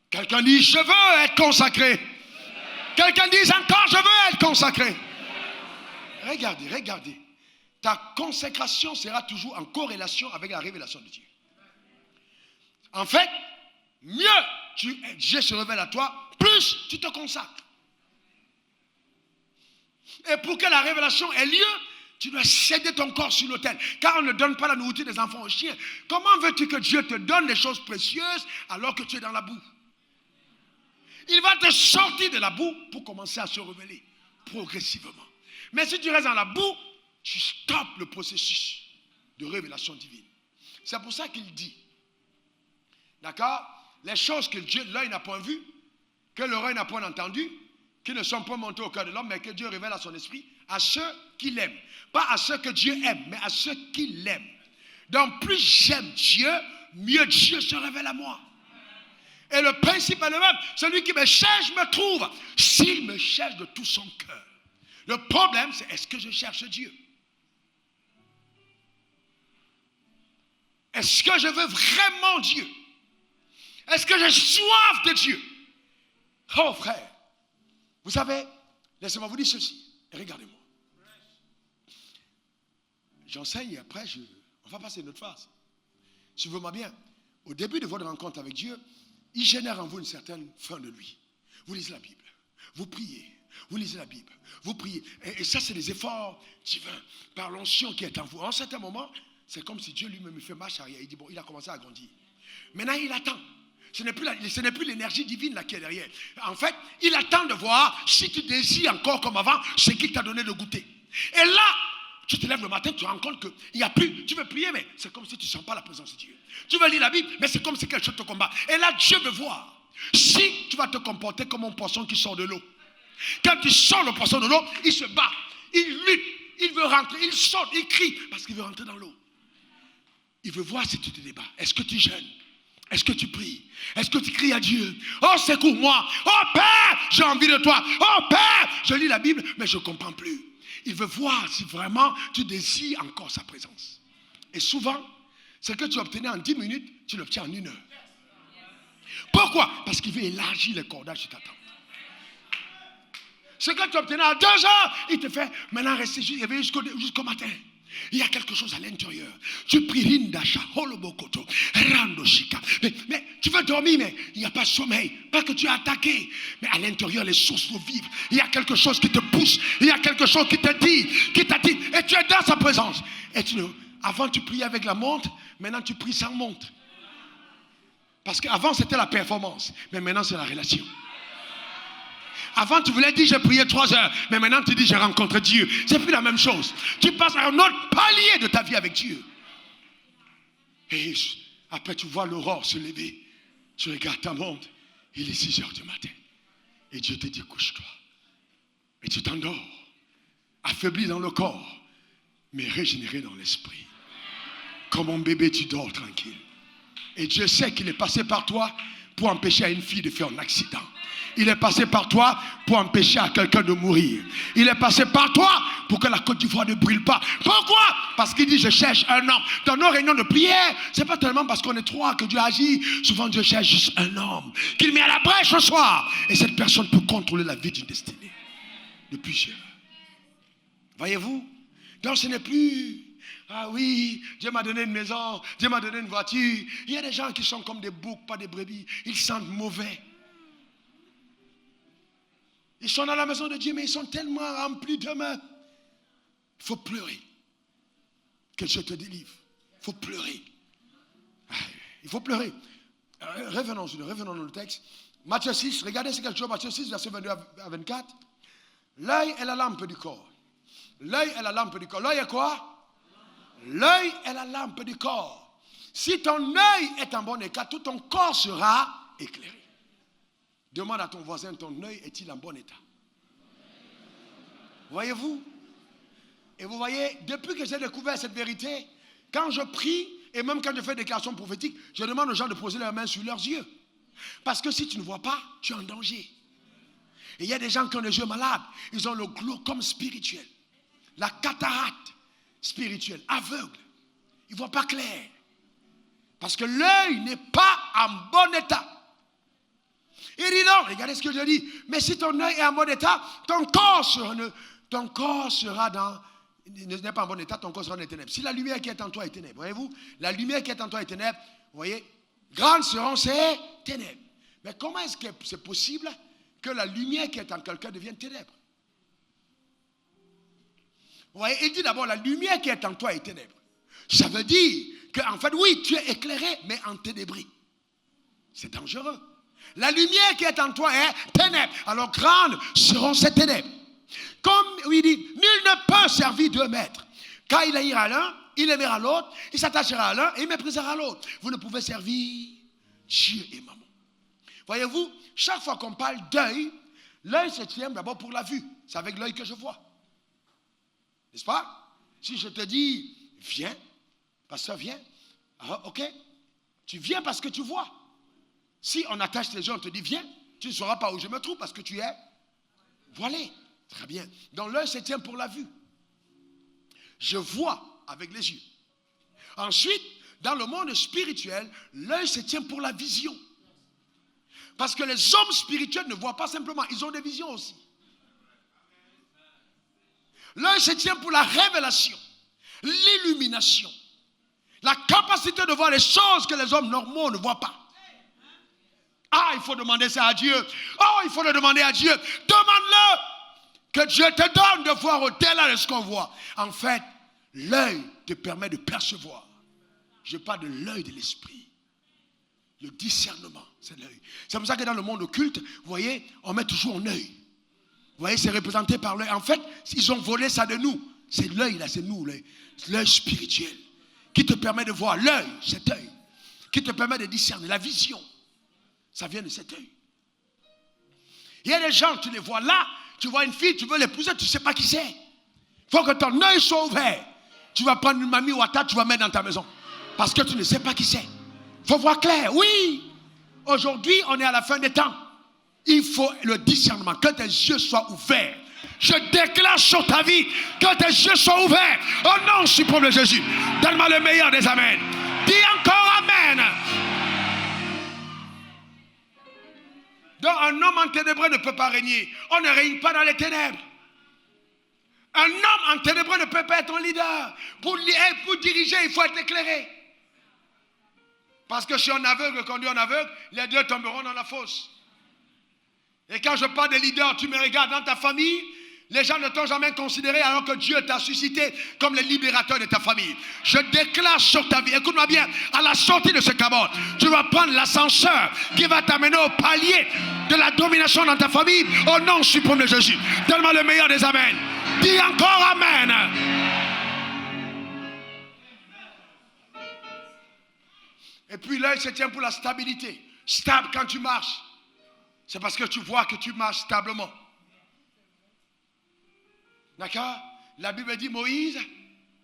Quelqu'un dit, je veux être consacré. Quelqu'un dit encore, je veux être consacré. Regardez. Ta consécration sera toujours en corrélation avec la révélation de Dieu. En fait, mieux Dieu se révèle à toi, plus tu te consacres. Et pour que la révélation ait lieu, tu dois céder ton corps sur l'autel. Car on ne donne pas la nourriture des enfants aux chiens. Comment veux-tu que Dieu te donne des choses précieuses alors que tu es dans la boue? Il va te sortir de la boue pour commencer à se révéler progressivement. Mais si tu restes dans la boue, tu stoppes le processus de révélation divine. C'est pour ça qu'il dit, d'accord, les choses que Dieu, l'œil n'a point vues, que l'oreille n'a point entendues, qui ne sont pas montées au cœur de l'homme, mais que Dieu révèle à son esprit, à ceux qui l'aiment. Pas à ceux que Dieu aime, mais à ceux qui l'aiment. Donc plus j'aime Dieu, mieux Dieu se révèle à moi. Et le principe est le même. Celui qui me cherche me trouve. S'il me cherche de tout son cœur. Le problème, c'est est-ce que je cherche Dieu? Est-ce que je veux vraiment Dieu? Est-ce que j'ai soif de Dieu? Oh frère, vous savez, laissez-moi vous dire ceci. Regardez-moi. J'enseigne et après, on va passer une autre phase. Suivez-moi bien. Au début de votre rencontre avec Dieu, il génère en vous une certaine faim de lui. Vous lisez la Bible, vous priez, vous lisez la Bible, vous priez. Et ça, c'est des efforts divins par l'onction qui est en vous. En un certain moment, c'est comme si Dieu lui-même fait marche arrière. Il dit, bon, il a commencé à grandir. Maintenant, il attend. Ce n'est plus l'énergie divine là qui est derrière. En fait, il attend de voir si tu désires encore comme avant ce qu'il t'a donné de goûter. Et là, tu te lèves le matin, tu te rends compte qu'il n'y a plus. Tu veux prier, mais c'est comme si tu ne sens pas la présence de Dieu. Tu veux lire la Bible, mais c'est comme si quelque chose te combat. Et là, Dieu veut voir si tu vas te comporter comme un poisson qui sort de l'eau. Quand tu sors le poisson de l'eau, il se bat, il lutte, il veut rentrer, il saute, il crie, parce qu'il veut rentrer dans l'eau. Il veut voir si tu te débats. Est-ce que tu jeûnes? Est-ce que tu pries? Est-ce que tu cries à Dieu? Oh, secours-moi! Oh, Père, j'ai envie de toi! Oh, Père, je lis la Bible, mais je ne comprends plus. Il veut voir si vraiment tu désires encore sa présence. Et souvent, ce que tu obtenais en 10 minutes, tu l'obtiens en 1 heure. Pourquoi? Parce qu'il veut élargir les cordages sur ta tente. Ce que tu obtenais en 2 heures, il te fait maintenant rester jusqu'au matin. Il y a quelque chose à l'intérieur. Tu pries Rindasha, Holobokoto, Randoshika. Mais tu veux dormir, mais il n'y a pas de sommeil. Pas que tu es attaqué. Mais à l'intérieur, les sources sont vives. Il y a quelque chose qui te pousse. Il y a quelque chose qui te dit, qui t'a dit. Et tu es dans sa présence. Et avant, tu priais avec la montre. Maintenant, tu pries sans montre. Parce qu'avant, c'était la performance. Mais maintenant, c'est la relation. Avant, tu voulais dire, j'ai prié 3 heures. Mais maintenant, tu dis, j'ai rencontré Dieu. C'est plus la même chose. Tu passes à un autre palier de ta vie avec Dieu. Et après, tu vois l'aurore se lever. Tu regardes ta montre. Il est 6 heures du matin. Et Dieu te dit, couche-toi. Et tu t'endors. Affaibli dans le corps, mais régénéré dans l'esprit. Comme un bébé, tu dors tranquille. Et Dieu sait qu'il est passé par toi pour empêcher à une fille de faire un accident. Il est passé par toi pour empêcher à quelqu'un de mourir. Il est passé par toi pour que la Côte d'Ivoire ne brûle pas. Pourquoi? Parce qu'il dit je cherche un homme. Dans nos réunions de prière, ce n'est pas tellement parce qu'on est trois que Dieu agit. Souvent Dieu cherche juste un homme qu'il met à la brèche ce soir. Et cette personne peut contrôler la vie d'une destinée de plusieurs. Voyez-vous? Donc ce n'est plus... Ah oui, Dieu m'a donné une maison, Dieu m'a donné une voiture. Il y a des gens qui sont comme des boucs, pas des brebis. Ils sentent mauvais. Ils sont dans la maison de Dieu, mais ils sont tellement remplis d'eux-mêmes. Il faut pleurer. Que Dieu te délivre. Il faut pleurer. Il faut pleurer. Revenons dans le texte. Matthieu 6, regardez ce quelque chose. Matthieu 6, verset 22 à 24. L'œil est la lampe du corps. L'œil est la lampe du corps. L'œil est quoi? L'œil est la lampe du corps. Si ton œil est en bon état, tout ton corps sera éclairé. Demande à ton voisin, ton œil est-il en bon état? Voyez-vous? Et vous voyez, depuis que j'ai découvert cette vérité, quand je prie, et même quand je fais des déclarations prophétiques, je demande aux gens de poser leurs mains sur leurs yeux. Parce que si tu ne vois pas, tu es en danger. Et il y a des gens qui ont les yeux malades. Ils ont le glaucome spirituel. La cataracte spirituelle, aveugle. Ils ne voient pas clair. Parce que l'œil n'est pas en bon état. Il dit non, regardez ce que je dis. Mais si ton œil est en bon état, ton corps sera dans... n'est pas en bon état, ton corps sera dans les ténèbres. Si la lumière qui est en toi est ténèbres, voyez-vous, la lumière qui est en toi est ténèbres, vous voyez, grandes seront ces ténèbres. Mais comment est-ce que c'est possible que la lumière qui est en quelqu'un devienne ténèbres? Vous voyez, il dit d'abord, la lumière qui est en toi est ténèbres. Ça veut dire qu'en fait, oui, tu es éclairé, mais enténébré. C'est dangereux. La lumière qui est en toi est ténèbres. Alors, grandes seront ces ténèbres. Comme il dit, nul ne peut servir deux maîtres. Car il haïra l'un, il aimera l'autre, il s'attachera à l'un et il méprisera l'autre. Vous ne pouvez servir Dieu et maman. Voyez-vous, chaque fois qu'on parle d'œil, l'œil se tient d'abord pour la vue. C'est avec l'œil que je vois. N'est-ce pas? Si je te dis, viens, pasteur, viens. Alors, ok, tu viens parce que tu vois. Si on attache les gens, on te dit, viens, tu ne sauras pas où je me trouve parce que tu es voilé. Très bien. Donc l'œil se tient pour la vue. Je vois avec les yeux. Ensuite, dans le monde spirituel, l'œil se tient pour la vision. Parce que les hommes spirituels ne voient pas simplement, ils ont des visions aussi. L'œil se tient pour la révélation, l'illumination, la capacité de voir les choses que les hommes normaux ne voient pas. Ah, il faut demander ça à Dieu. Oh, il faut le demander à Dieu. Demande-le que Dieu te donne de voir au-delà de ce qu'on voit. En fait, l'œil te permet de percevoir. Je parle de l'œil de l'esprit. Le discernement, c'est l'œil. C'est pour ça que dans le monde occulte, vous voyez, on met toujours un œil. Vous voyez, c'est représenté par l'œil. En fait, ils ont volé ça de nous. C'est l'œil, là, c'est nous, l'œil spirituel. Qui te permet de voir l'œil, cet œil. Qui te permet de discerner la vision. Ça vient de cet œil. Il y a des gens, tu les vois là, tu vois une fille, tu veux l'épouser, tu ne sais pas qui c'est. Il faut que ton œil soit ouvert. Tu vas prendre une mamie Ouattara, tu vas mettre dans ta maison. Parce que tu ne sais pas qui c'est. Il faut voir clair. Oui, aujourd'hui, on est à la fin des temps. Il faut le discernement, que tes yeux soient ouverts. Je déclare sur ta vie que tes yeux soient ouverts. Au nom suprême de Jésus. Donne-moi le meilleur des amens. Dis encore amen. Donc un homme enténébré ne peut pas régner. On ne règne pas dans les ténèbres. Un homme enténébré ne peut pas être un leader. Pour diriger, il faut être éclairé. Parce que si un aveugle conduit un aveugle, les deux tomberont dans la fosse. Et quand je parle de leader, tu me regardes dans ta famille, les gens ne t'ont jamais considéré alors que Dieu t'a suscité comme le libérateur de ta famille. Je déclare sur ta vie, écoute-moi bien, à la sortie de ce cabote, tu vas prendre l'ascenseur qui va t'amener au palier de la domination dans ta famille au nom suprême de Jésus. Donne-moi le meilleur des amens. Dis encore amen. Et puis l'œil se tient pour la stabilité. Stable quand tu marches. C'est parce que tu vois que tu marches stablement. D'accord? La Bible dit Moïse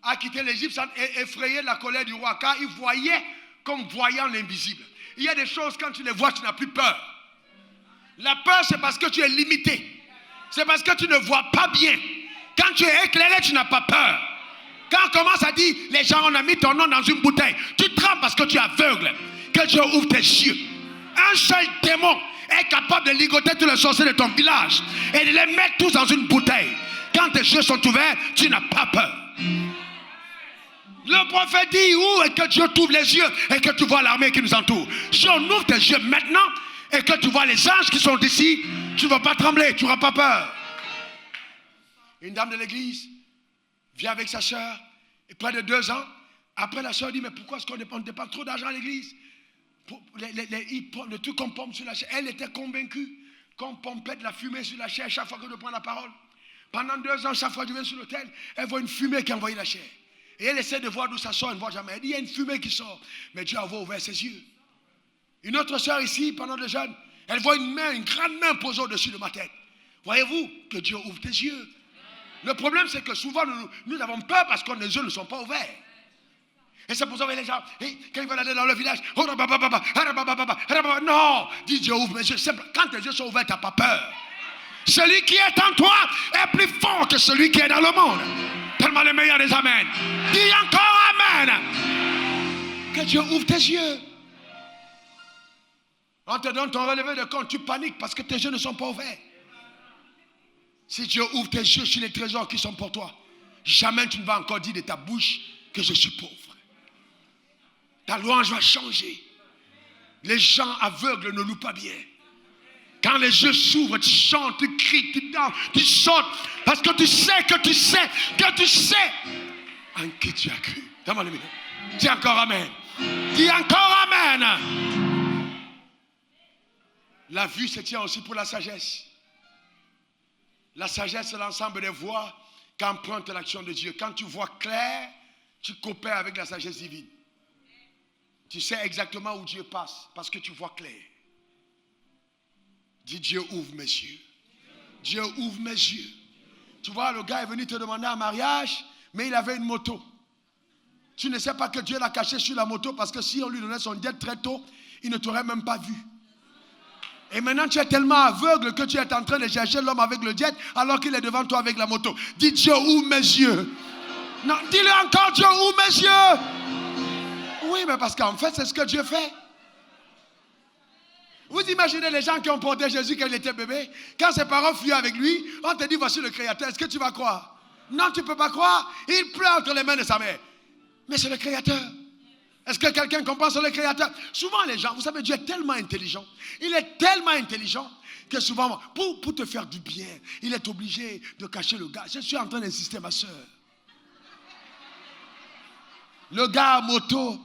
a quitté l'Égypte sans effrayer la colère du roi, car il voyait comme voyant l'invisible. Il y a des choses, quand tu les vois, tu n'as plus peur. La peur, c'est parce que tu es limité. C'est parce que tu ne vois pas bien. Quand tu es éclairé, tu n'as pas peur. Quand on commence à dire, les gens, on a mis ton nom dans une bouteille, tu trembles parce que tu es aveugle. Que Dieu ouvre tes yeux. Un seul démon est capable de ligoter tous les sorciers de ton village et de les mettre tous dans une bouteille. Quand tes yeux sont ouverts, tu n'as pas peur. Le prophète dit, où est que Dieu t'ouvre les yeux et que tu vois l'armée qui nous entoure. Si on ouvre tes yeux maintenant et que tu vois les anges qui sont ici, tu ne vas pas trembler, tu n'auras pas peur. Une dame de l'église vient avec sa soeur et près de 2 ans, après la soeur dit, mais pourquoi est-ce qu'on ne dépense pas trop d'argent à l'église? Le truc qu'on pompe sur la chair. Elle était convaincue qu'on pompait de la fumée sur la chair chaque fois que je prends la parole. Pendant 2 ans, chaque fois que je viens sur l'autel, elle voit une fumée qui envoie la chair. Et elle essaie de voir d'où ça sort, elle ne voit jamais. Elle dit, il y a une fumée qui sort. Mais Dieu a ouvert ses yeux. Une autre soeur ici, pendant le jeûne, elle voit une main, une grande main posée au-dessus de ma tête. Voyez-vous que Dieu ouvre tes yeux. Le problème, c'est que souvent, nous avons peur parce que nos yeux ne sont pas ouverts. Et c'est pour ça que les gens, quand ils veulent aller dans le village, non, dis Dieu ouvre mes yeux. Quand tes yeux sont ouverts, tu n'as pas peur. Celui qui est en toi est plus fort que celui qui est dans le monde. Tellement le meilleur des amens. Dis encore amen. Que Dieu ouvre tes yeux. On te donne ton relevé de compte, tu paniques parce que tes yeux ne sont pas ouverts. Si Dieu ouvre tes yeux sur les trésors qui sont pour toi, jamais tu ne vas encore dire de ta bouche que je suis pauvre. Ta louange va changer. Les gens aveugles ne louent pas bien. Quand les yeux s'ouvrent, tu chantes, tu cries, tu danses, tu sautes. Parce que tu sais que tu sais que tu sais en qui tu as cru. Dis encore amen. Dis encore amen. La vue se tient aussi pour la sagesse. La sagesse, c'est l'ensemble des voies qu'emprunte l'action de Dieu. Quand tu vois clair, tu coopères avec la sagesse divine. Tu sais exactement où Dieu passe parce que tu vois clair. Dis Dieu ouvre mes yeux. Dieu ouvre mes yeux. Tu vois, le gars est venu te demander un mariage, mais il avait une moto. Tu ne sais pas que Dieu l'a caché sur la moto parce que si on lui donnait son jet très tôt, il ne t'aurait même pas vu. Et maintenant tu es tellement aveugle que tu es en train de chercher l'homme avec le jet alors qu'il est devant toi avec la moto. Dis Dieu ouvre mes yeux. Non, dis-le encore, Dieu ouvre mes yeux. Oui, mais parce qu'en fait c'est ce que Dieu fait. Vous imaginez les gens qui ont porté Jésus quand il était bébé, quand ses parents fuyaient avec lui, on te dit voici le Créateur, est-ce que tu vas croire? Non, tu ne peux pas croire. Il pleure entre les mains de sa mère. Mais c'est le Créateur. Est-ce que quelqu'un comprend sur le Créateur? Souvent les gens, vous savez, Dieu est tellement intelligent. Il est tellement intelligent que souvent, pour te faire du bien, il est obligé de cacher le gars. Je suis en train d'insister, ma soeur. Le gars à moto.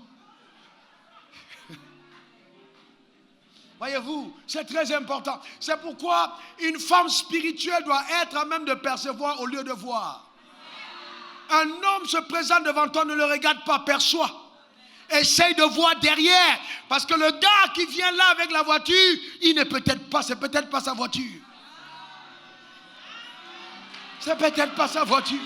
Voyez-vous, c'est très important. C'est pourquoi une femme spirituelle doit être à même de percevoir au lieu de voir. Un homme se présente devant toi, ne le regarde pas, perçois. Essaye de voir derrière. Parce que le gars qui vient là avec la voiture, il n'est peut-être pas, c'est peut-être pas sa voiture. C'est peut-être pas sa voiture.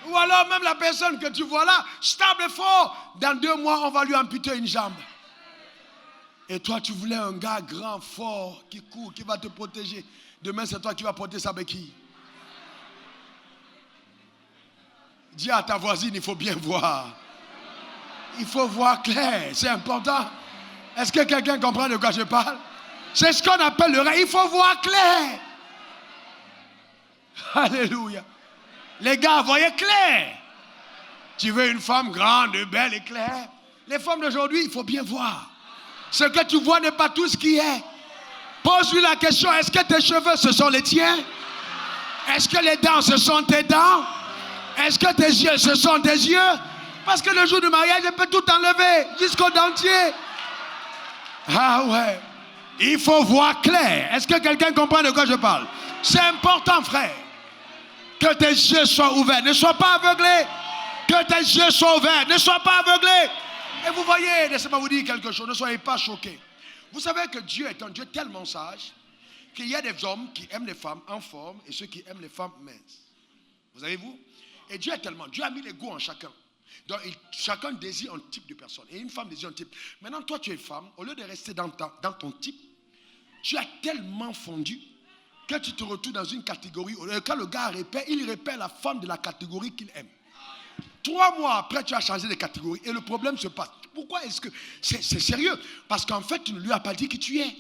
Ou alors même la personne que tu vois là, stable et fort, dans 2 mois, on va lui amputer une jambe. Et toi, tu voulais un gars grand, fort, qui court, qui va te protéger. Demain, c'est toi qui vas porter sa béquille. Dis à ta voisine, il faut bien voir. Il faut voir clair, c'est important. Est-ce que quelqu'un comprend de quoi je parle? C'est ce qu'on appelle le rêve. Il faut voir clair. Alléluia. Les gars, voyez clair. Tu veux une femme grande, belle et claire? Les femmes d'aujourd'hui, il faut bien voir. Ce que tu vois n'est pas tout ce qui est. Pose-lui la question, est-ce que tes cheveux, ce sont les tiens? Est-ce que les dents, ce sont tes dents? Est-ce que tes yeux, ce sont tes yeux? Parce que le jour du mariage, elle peut tout enlever, jusqu'au dentier. Ah ouais. Il faut voir clair. Est-ce que quelqu'un comprend de quoi je parle? C'est important, frère. Que tes yeux soient ouverts. Ne sois pas aveuglé. Que tes yeux soient ouverts. Ne sois pas aveuglé. Et vous voyez, laissez-moi vous dire quelque chose. Ne soyez pas choqués. Vous savez que Dieu est un Dieu tellement sage qu'il y a des hommes qui aiment les femmes en forme et ceux qui aiment les femmes minces. Vous savez-vous? Et Dieu est tellement, Dieu a mis les goûts en chacun. Donc, chacun désire un type de personne. Et une femme désire un type. Maintenant, toi, tu es femme. Au lieu de rester dans ton type, tu as tellement fondu que tu te retrouves dans une catégorie. Quand le gars répète, il répète la femme de la catégorie qu'il aime. 3 mois après, tu as changé de catégorie. Et le problème se passe. Pourquoi est-ce que... C'est sérieux. Parce qu'en fait, tu ne lui as pas dit qui tu es.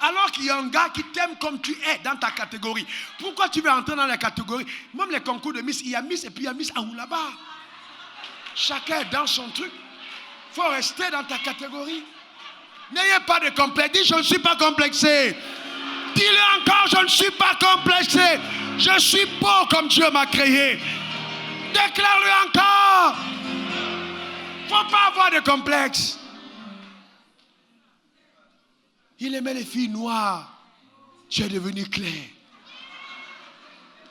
Alors qu'il y a un gars qui t'aime comme tu es dans ta catégorie. Pourquoi tu veux entrer dans la catégorie? Même les concours de Miss, il y a Miss et puis il y a Miss Aou là-bas. Chacun est dans son truc. Il faut rester dans ta catégorie. N'ayez pas de complexe. Dis, je ne suis pas complexé. Dis-le encore, je ne suis pas complexé. Je suis beau comme Dieu m'a créé. Déclare-le encore. Il ne faut pas avoir de complexe. Il aimait les filles noires. Tu es devenu clair.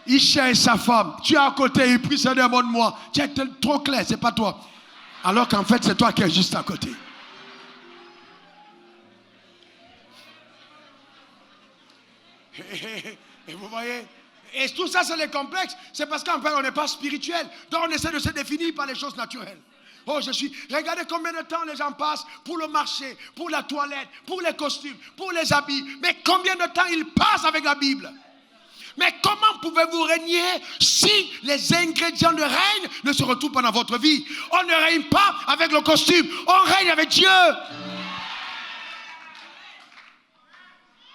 Il cherche sa femme. Tu es à côté, il prie, Seigneur, montre-moi. Tu es trop clair, c'est pas toi. Alors qu'en fait, c'est toi qui es juste à côté. Et vous voyez, et tout ça, c'est les complexes. C'est parce qu'en fait, on n'est pas spirituel. Donc, on essaie de se définir par les choses naturelles. Oh, regardez combien de temps les gens passent pour le marché, pour la toilette, pour les costumes, pour les habits. Mais combien de temps ils passent avec la Bible? Mais comment pouvez-vous régner si les ingrédients de règne ne se retrouvent pas dans votre vie? On ne règne pas avec le costume, on règne avec Dieu.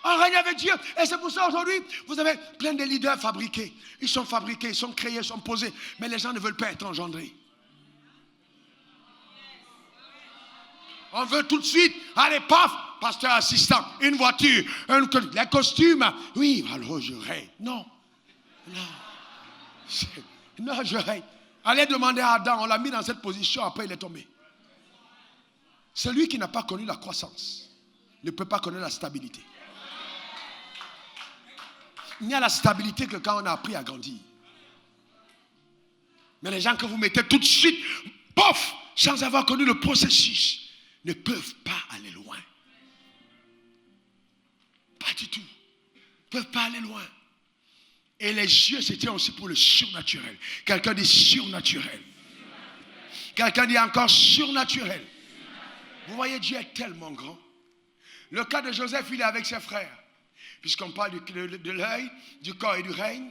On règne avec Dieu. Et c'est pour ça aujourd'hui, vous avez plein de leaders fabriqués. Ils sont fabriqués, ils sont créés, ils sont posés. Mais les gens ne veulent pas être engendrés. On veut tout de suite, allez, paf, pasteur assistant, une voiture, les costumes. Oui, alors je règne. Non. Non, je règne. Allez demander à Adam, on l'a mis dans cette position, après il est tombé. Celui qui n'a pas connu la croissance ne peut pas connaître la stabilité. Il n'y a la stabilité que quand on a appris à grandir. Mais les gens que vous mettez tout de suite, pof, sans avoir connu le processus, ne peuvent pas aller loin. Pas du tout. Ne peuvent pas aller loin. Et les yeux, c'était aussi pour le surnaturel. Quelqu'un dit surnaturel. Quelqu'un dit encore surnaturel. Vous voyez, Dieu est tellement grand. Le cas de Joseph, il est avec ses frères. Puisqu'on parle de l'œil, du corps et du règne.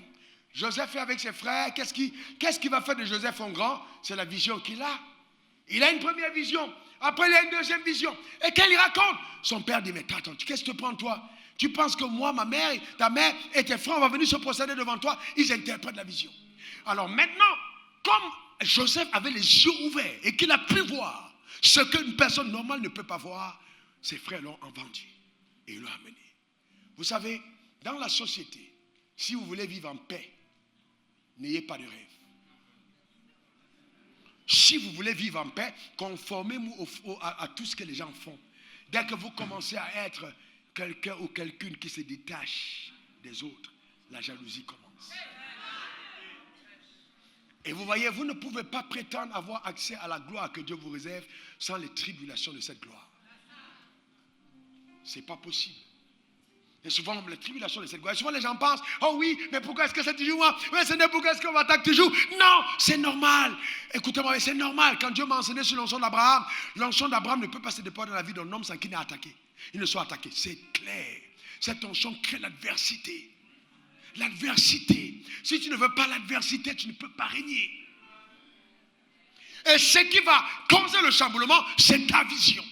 Joseph est avec ses frères. Qu'est-ce qui va faire de Joseph un grand? C'est la vision qu'il a. Il a une première vision. Après, il a une deuxième vision. Et qu'elle lui raconte? Son père dit, mais attends, qu'est-ce que te prend toi? Tu penses que moi, ma mère, ta mère et tes frères vont venir se procéder devant toi? Ils interprètent la vision. Alors maintenant, comme Joseph avait les yeux ouverts et qu'il a pu voir ce qu'une personne normale ne peut pas voir, ses frères l'ont vendu et ils l'ont amené. Vous savez, dans la société, si vous voulez vivre en paix, n'ayez pas de rêve. Si vous voulez vivre en paix, conformez-vous à tout ce que les gens font. Dès que vous commencez à être quelqu'un ou quelqu'une qui se détache des autres, la jalousie commence. Et vous voyez, vous ne pouvez pas prétendre avoir accès à la gloire que Dieu vous réserve sans les tribulations de cette gloire. Ce n'est pas possible. Et souvent, les tribulations de cette gloire. Et souvent, les gens pensent, oh oui, mais pourquoi est-ce que c'est toujours moi? Oui, Seigneur, pourquoi est-ce qu'on m'attaque toujours? Non, c'est normal. Écoutez-moi, c'est normal. Quand Dieu m'a enseigné sur l'onction d'Abraham ne peut pas se déployer dans la vie d'un homme sans qu'il n'ait attaqué. Il ne soit attaqué. C'est clair. Cette onction crée l'adversité. L'adversité. Si tu ne veux pas l'adversité, tu ne peux pas régner. Et ce qui va causer le chamboulement, c'est ta vision.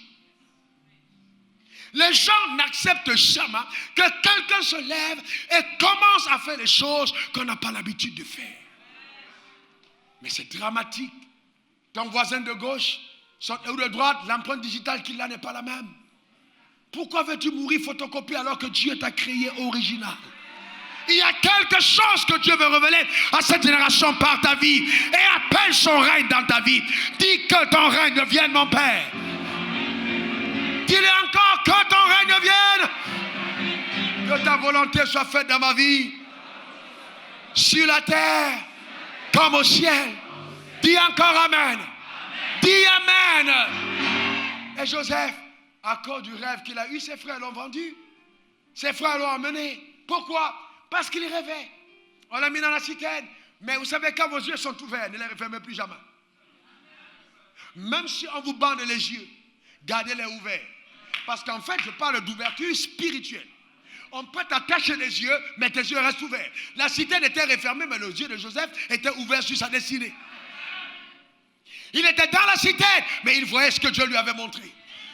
Les gens n'acceptent jamais que quelqu'un se lève et commence à faire les choses qu'on n'a pas l'habitude de faire. Mais c'est dramatique. Ton voisin de gauche ou de droite, l'empreinte digitale qu'il a n'est pas la même. Pourquoi veux-tu mourir photocopie alors que Dieu t'a créé original? Il y a quelque chose que Dieu veut révéler à cette génération par ta vie. Et appelle son règne dans ta vie. Dis que ton règne vienne, mon Père. Dis-le encore, que ton règne vienne. Que ta volonté soit faite dans ma vie. Sur la terre, comme au ciel. Dis encore Amen. Dis Amen. Et Joseph, à cause du rêve qu'il a eu, ses frères l'ont vendu. Ses frères l'ont emmené. Pourquoi? Parce qu'il rêvait. On l'a mis dans la citerne. Mais vous savez, quand vos yeux sont ouverts, ne les refermez plus jamais. Même si on vous bande les yeux, gardez-les ouverts. Parce qu'en fait, je parle d'ouverture spirituelle. On peut t'attacher les yeux, mais tes yeux restent ouverts. La citerne était refermée, mais les yeux de Joseph étaient ouverts sur sa destinée. Il était dans la citerne, mais il voyait ce que Dieu lui avait montré.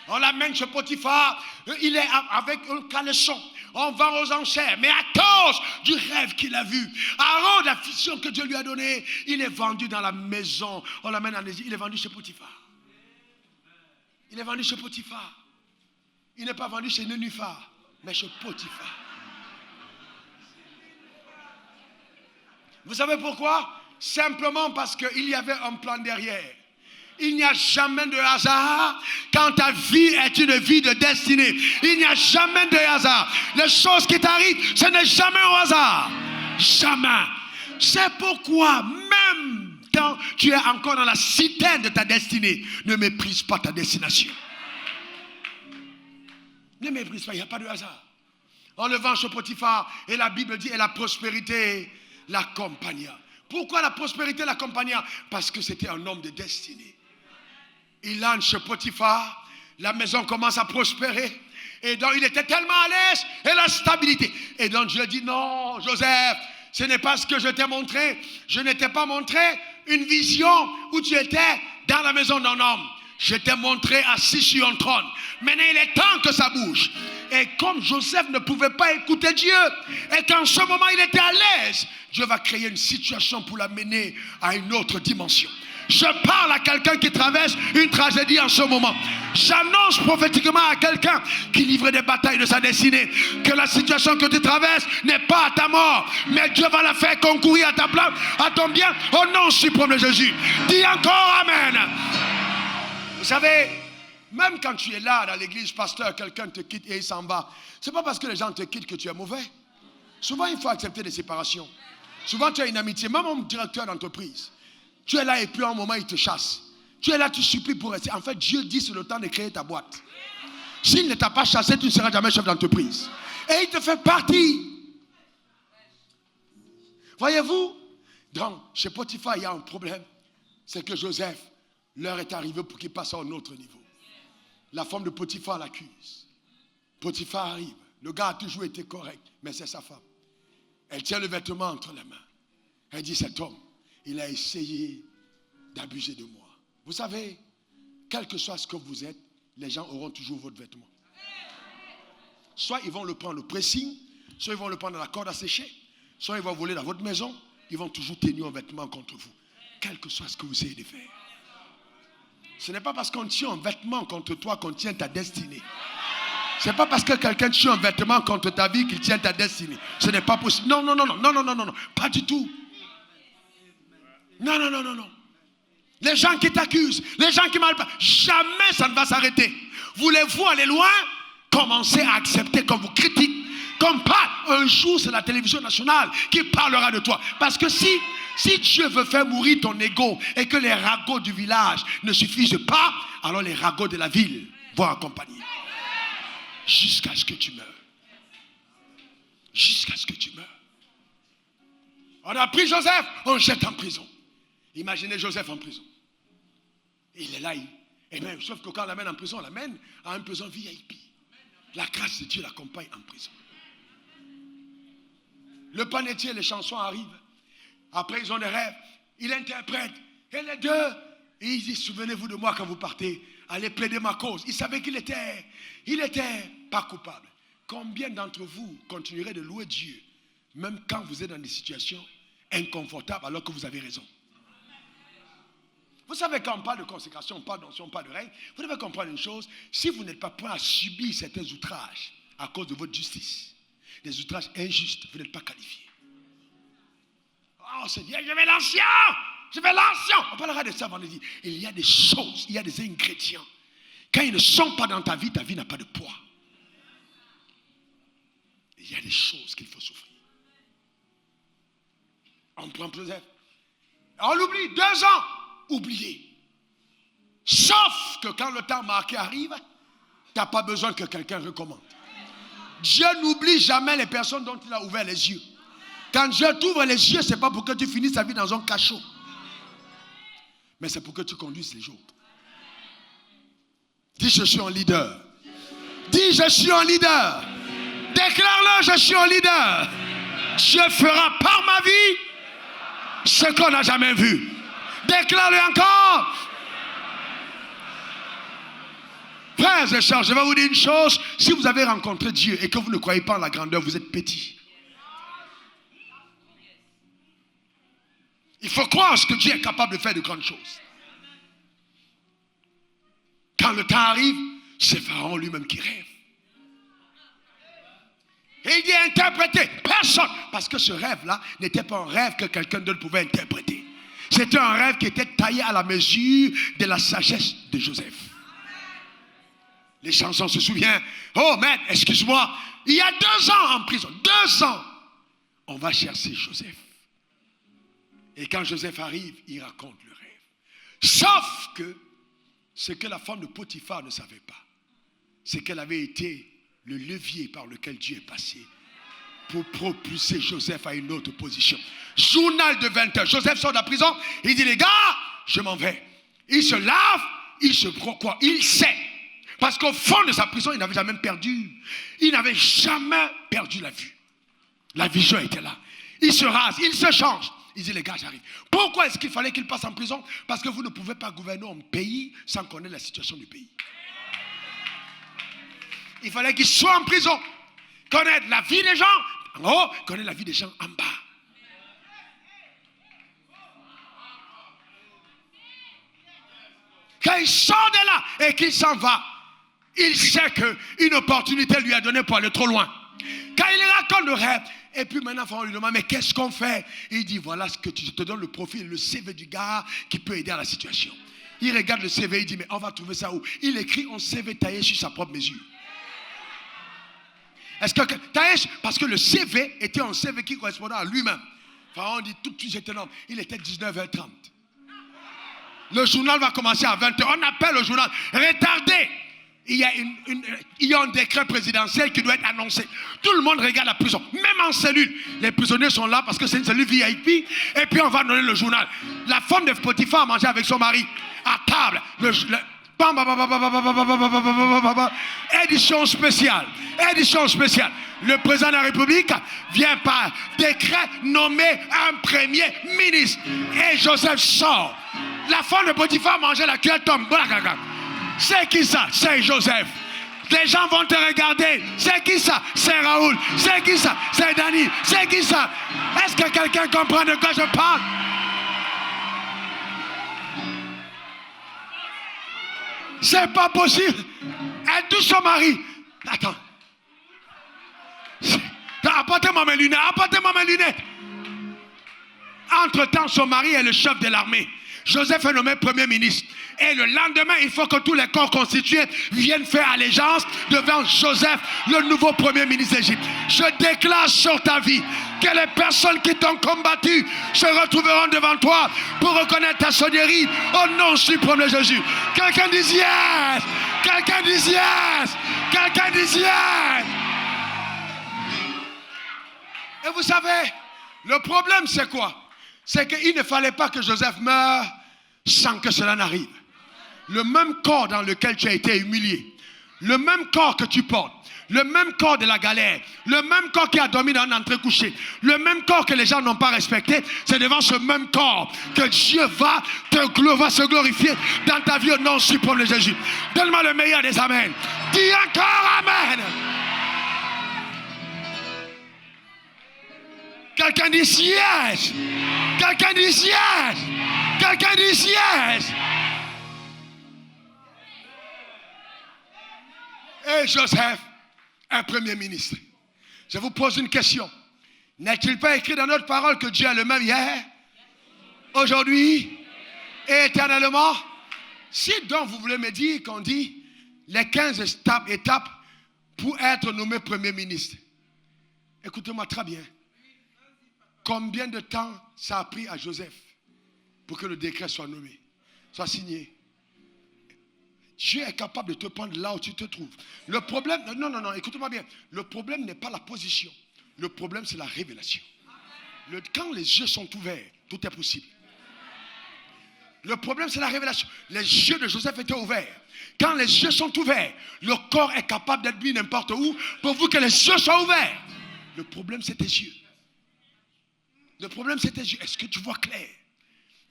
On l'amène chez Potiphar, il est avec un caleçon. On va aux enchères, mais à cause du rêve qu'il a vu, à cause de la vision que Dieu lui a donnée, il est vendu dans la maison. On l'amène en Égypte, il est vendu chez Potiphar. Il est vendu chez Potiphar. Il n'est pas vendu chez Nénuphar, mais chez Potiphar. Vous savez pourquoi? Simplement parce qu'il y avait un plan derrière. Il n'y a jamais de hasard quand ta vie est une vie de destinée. Il n'y a jamais de hasard. Les choses qui t'arrivent, ce n'est jamais au hasard. Jamais. C'est pourquoi même quand tu es encore dans la citerne de ta destinée, ne méprise pas ta destination. Ne méprise pas, il n'y a pas de hasard. On le vend chez Potiphar et la Bible dit et la prospérité l'accompagna. Pourquoi la prospérité l'accompagna? Parce que c'était un homme de destinée. Il entre chez Potiphar, la maison commence à prospérer. Et donc il était tellement à l'aise et la stabilité. Et donc Dieu dit non, Joseph, ce n'est pas ce que je t'ai montré. Je ne t'ai pas montré une vision où tu étais dans la maison d'un homme. Je t'ai montré assis sur un trône. Maintenant il est temps que ça bouge. Et comme Joseph ne pouvait pas écouter Dieu, et qu'en ce moment il était à l'aise, Dieu va créer une situation pour l'amener à une autre dimension. Je parle à quelqu'un qui traverse une tragédie en ce moment. J'annonce prophétiquement à quelqu'un qui livre des batailles de sa destinée que la situation que tu traverses n'est pas à ta mort, mais Dieu va la faire concourir à ta place, à ton bien, au nom suprême de Jésus. Dis encore Amen. Vous savez, même quand tu es là dans l'église, pasteur, quelqu'un te quitte et il s'en va. Ce n'est pas parce que les gens te quittent que tu es mauvais. Souvent, il faut accepter des séparations. Souvent, tu as une amitié, même un directeur d'entreprise. Tu es là et puis à un moment, il te chasse. Tu es là, tu supplies pour rester. En fait, Dieu dit c'est le temps de créer ta boîte. S'il ne t'a pas chassé, tu ne seras jamais chef d'entreprise. Et il te fait partie. Voyez-vous, donc, chez Potiphar, il y a un problème. C'est que Joseph, l'heure est arrivée pour qu'il passe à un autre niveau. La femme de Potiphar l'accuse. Potiphar arrive. Le gars a toujours été correct, mais c'est sa femme. Elle tient le vêtement entre les mains. Elle dit, cet homme, il a essayé d'abuser de moi. Vous savez, quel que soit ce que vous êtes, les gens auront toujours votre vêtement. Soit ils vont le prendre le pressing, soit ils vont le prendre dans la corde à sécher, soit ils vont voler dans votre maison, ils vont toujours tenir un vêtement contre vous. Quel que soit ce que vous essayez de faire. Ce n'est pas parce qu'on tient un vêtement contre toi qu'on tient ta destinée. Ce n'est pas parce que quelqu'un tient un vêtement contre ta vie qu'il tient ta destinée. Ce n'est pas possible. Non, non, non, non, non, non, non, non, pas du tout. Non, non, non, non, non. Les gens qui t'accusent, les gens qui mal parlent, jamais ça ne va s'arrêter. Voulez-vous aller loin? Commencez à accepter qu'on vous critique. Comme pas un jour, c'est la télévision nationale qui parlera de toi. Parce que si Dieu veut faire mourir ton ego et que les ragots du village ne suffisent pas, alors les ragots de la ville vont accompagner. Jusqu'à ce que tu meurs. Jusqu'à ce que tu meurs. On a pris Joseph, on le jette en prison. Imaginez Joseph en prison. Il est là, et même, sauf que quand on l'amène en prison, on l'amène à une prison VIP. La grâce de Dieu l'accompagne en prison. Le panetier, les chansons arrivent. Après, ils ont des rêves. Il interprète. Et les deux, ils disent, souvenez-vous de moi quand vous partez. Allez plaider ma cause. Il savait qu'il était pas coupable. Combien d'entre vous continuerez de louer Dieu, même quand vous êtes dans des situations inconfortables, alors que vous avez raison? Vous savez, quand on parle de consécration, on parle d'onction, on parle de règne, vous devez comprendre une chose. Si vous n'êtes pas prêt à subir certains outrages à cause de votre justice, des outrages injustes, vous n'êtes pas qualifié. Oh Seigneur, je vais l'ancien. On parlera de ça vendredi. Il y a des choses, il y a des ingrédients. Quand ils ne sont pas dans ta vie n'a pas de poids. Il y a des choses qu'il faut souffrir. On prend Joseph. On l'oublie, 2 ans, oublié. Sauf que quand le temps marqué arrive, tu n'as pas besoin que quelqu'un recommande. Dieu n'oublie jamais les personnes dont il a ouvert les yeux. Quand Dieu t'ouvre les yeux, ce n'est pas pour que tu finisses ta vie dans un cachot. Mais c'est pour que tu conduises les autres. Dis, je suis un leader. Dis, je suis un leader. Déclare-le, je suis un leader. Dieu fera par ma vie ce qu'on n'a jamais vu. Déclare-le encore. Frères et sœurs, je vais vous dire une chose. Si vous avez rencontré Dieu et que vous ne croyez pas en la grandeur, vous êtes petit. Il faut croire ce que Dieu est capable de faire de grandes choses. Quand le temps arrive, c'est Pharaon lui-même qui rêve. Et il dit interpréter. Personne. Parce que ce rêve-là n'était pas un rêve que quelqu'un d'autre pouvait interpréter. C'était un rêve qui était taillé à la mesure de la sagesse de Joseph. Les chansons se souviennent. Oh, maître, excuse-moi. Il y a 2 ans en prison. 2 ans. On va chercher Joseph. Et quand Joseph arrive, il raconte le rêve. Sauf que ce que la femme de Potiphar ne savait pas, c'est qu'elle avait été le levier par lequel Dieu est passé pour propulser Joseph à une autre position. Journal de 20 heures. Joseph sort de la prison. Il dit, les gars, je m'en vais. Il se lave, il se quoi? Il sait. Parce qu'au fond de sa prison, il n'avait jamais perdu. Il n'avait jamais perdu la vue. La vision était là. Il se rase, il se change. Il dit, les gars, j'arrive. Pourquoi est-ce qu'il fallait qu'il passe en prison? Parce que vous ne pouvez pas gouverner un pays sans connaître la situation du pays. Il fallait qu'il soit en prison. Connaître la vie des gens en haut, connaître la vie des gens en bas. Quand il sort de là et qu'il s'en va, il sait qu'une opportunité lui a donné pour aller trop loin. Quand il raconte le rêve, et puis maintenant, on lui demande, mais qu'est-ce qu'on fait? Il dit, voilà ce que je te donne le profil, le CV du gars qui peut aider à la situation. Il regarde le CV, il dit, mais on va trouver ça où? Il écrit un CV taillé sur sa propre mesure. Est-ce que taillé? Parce que le CV était un CV qui correspondait à lui-même. Enfin, on dit tout de suite, c'est énorme. Il était 19h30. Le journal va commencer à 20h. On appelle le journal retardé. Il y a un décret présidentiel qui doit être annoncé. Tout le monde regarde la prison, même en cellule. Les prisonniers sont là parce que c'est une cellule VIP. Et puis on va donner le journal. La femme de Potiphar a mangé avec son mari à table. Édition spéciale. Édition spéciale. Le président de la République vient par décret nommer un premier ministre. Et Joseph sort. La femme de Potiphar a mangé la cuillère tombe. C'est qui ça? C'est Joseph. Les gens vont te regarder. C'est qui ça? C'est Raoul. C'est qui ça? C'est Dani. C'est qui ça? Est-ce que quelqu'un comprend de quoi je parle? C'est pas possible. Elle touche son mari. Attends. Apportez-moi mes lunettes. Apportez-moi mes lunettes. Entre-temps, son mari est le chef de l'armée. Joseph est nommé premier ministre. Et le lendemain, il faut que tous les corps constitués viennent faire allégeance devant Joseph, le nouveau premier ministre d'Égypte. Je déclare sur ta vie que les personnes qui t'ont combattu se retrouveront devant toi pour reconnaître ta sonnerie au nom suprême de Jésus. Quelqu'un dit yes! Quelqu'un dit yes! Quelqu'un dit yes! Et vous savez, le problème c'est quoi? C'est qu'il ne fallait pas que Joseph meure sans que cela n'arrive. Le même corps dans lequel tu as été humilié, le même corps que tu portes, le même corps de la galère, le même corps qui a dormi dans un entrecouché, le même corps que les gens n'ont pas respecté, c'est devant ce même corps que Dieu va se glorifier dans ta vie au nom suprême de Jésus. Donne-moi le meilleur des amens. Dis encore amen. Quelqu'un dit yes. Quelqu'un dit yes. Quelqu'un dit yes. Et Joseph, un premier ministre. Je vous pose une question. N'est-il pas écrit dans notre parole que Dieu est le même hier, aujourd'hui et éternellement? Si donc vous voulez me dire qu'on dit les 15 étapes pour être nommé premier ministre, écoutez-moi très bien. Combien de temps ça a pris à Joseph pour que le décret soit nommé, soit signé? Dieu est capable de te prendre là où tu te trouves. Le problème, non, écoutez-moi bien. Le problème n'est pas la position. Le problème, c'est la révélation. Quand les yeux sont ouverts, tout est possible. Le problème, c'est la révélation. Les yeux de Joseph étaient ouverts. Quand les yeux sont ouverts, le corps est capable d'être mis n'importe où, pourvu que les yeux soient ouverts. Le problème, c'est tes yeux. Le problème, c'est tes yeux. Est-ce que tu vois clair?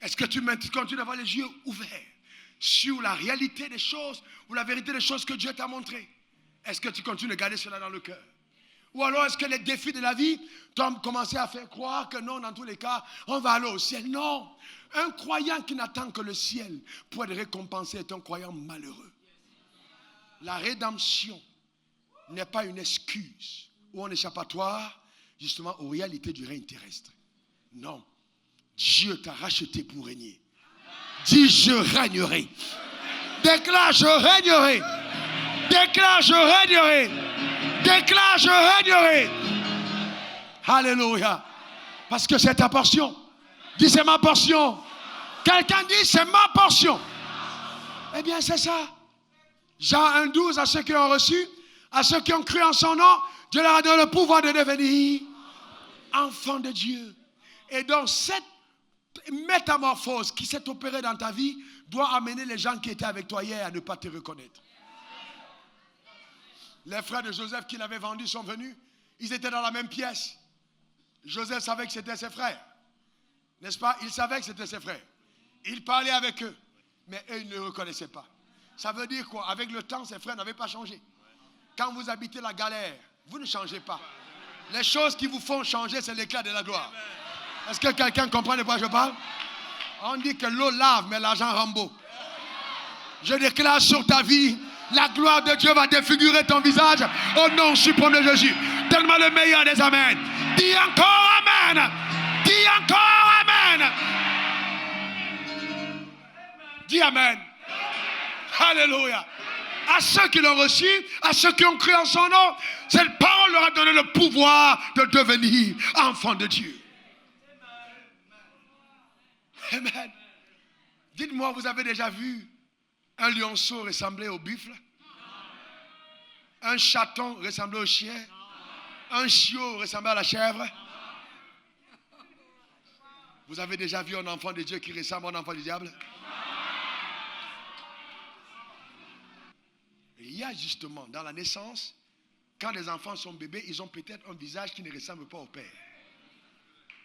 Est-ce que tu continues d'avoir les yeux ouverts sur la réalité des choses ou la vérité des choses que Dieu t'a montrées? Est-ce que tu continues de garder cela dans le cœur? Ou alors est-ce que les défis de la vie t'ont commencé à faire croire que non, dans tous les cas, on va aller au ciel? Non. Un croyant qui n'attend que le ciel pour être récompensé est un croyant malheureux. La rédemption n'est pas une excuse ou un échappatoire justement aux réalités du règne terrestre. Non. Dieu t'a racheté pour régner. Dis, je régnerai. Déclare, je régnerai. Déclare, je régnerai. Déclare, je régnerai. Alléluia. Parce que c'est ta portion. Dis, c'est ma portion. Quelqu'un dit, c'est ma portion. Eh bien, c'est ça. Jean 1,12, à ceux qui ont reçu, à ceux qui ont cru en son nom, Dieu leur a donné le pouvoir de devenir enfants de Dieu. Et donc, cette métamorphose qui s'est opérée dans ta vie doit amener les gens qui étaient avec toi hier à ne pas te reconnaître. Les frères de Joseph qui l'avaient vendu sont venus. Ils étaient dans la même pièce. Joseph savait que c'était ses frères. N'est-ce pas? Il savait que c'était ses frères. Il parlait avec eux. Mais eux, ils ne le reconnaissaient pas. Ça veut dire quoi? Avec le temps, ses frères n'avaient pas changé. Quand vous habitez la galère, vous ne changez pas. Les choses qui vous font changer, c'est l'éclat de la gloire. Est-ce que quelqu'un comprend de quoi je parle? On dit que l'eau lave, mais l'argent rend beau. Je déclare sur ta vie, la gloire de Dieu va défigurer ton visage au nom suprême de Jésus. Donne-moi le meilleur des amens. Dis encore amen. Dis encore amen. Dis amen. Alléluia. À ceux qui l'ont reçu, à ceux qui ont cru en son nom, cette parole leur a donné le pouvoir de devenir enfants de Dieu. Amen. Dites-moi, vous avez déjà vu un lionceau ressembler au buffle? Un chaton ressembler au chien? Un chiot ressembler à la chèvre? Vous avez déjà vu un enfant de Dieu qui ressemble à un enfant du diable? Il y a justement dans la naissance, quand les enfants sont bébés, ils ont peut-être un visage qui ne ressemble pas au père.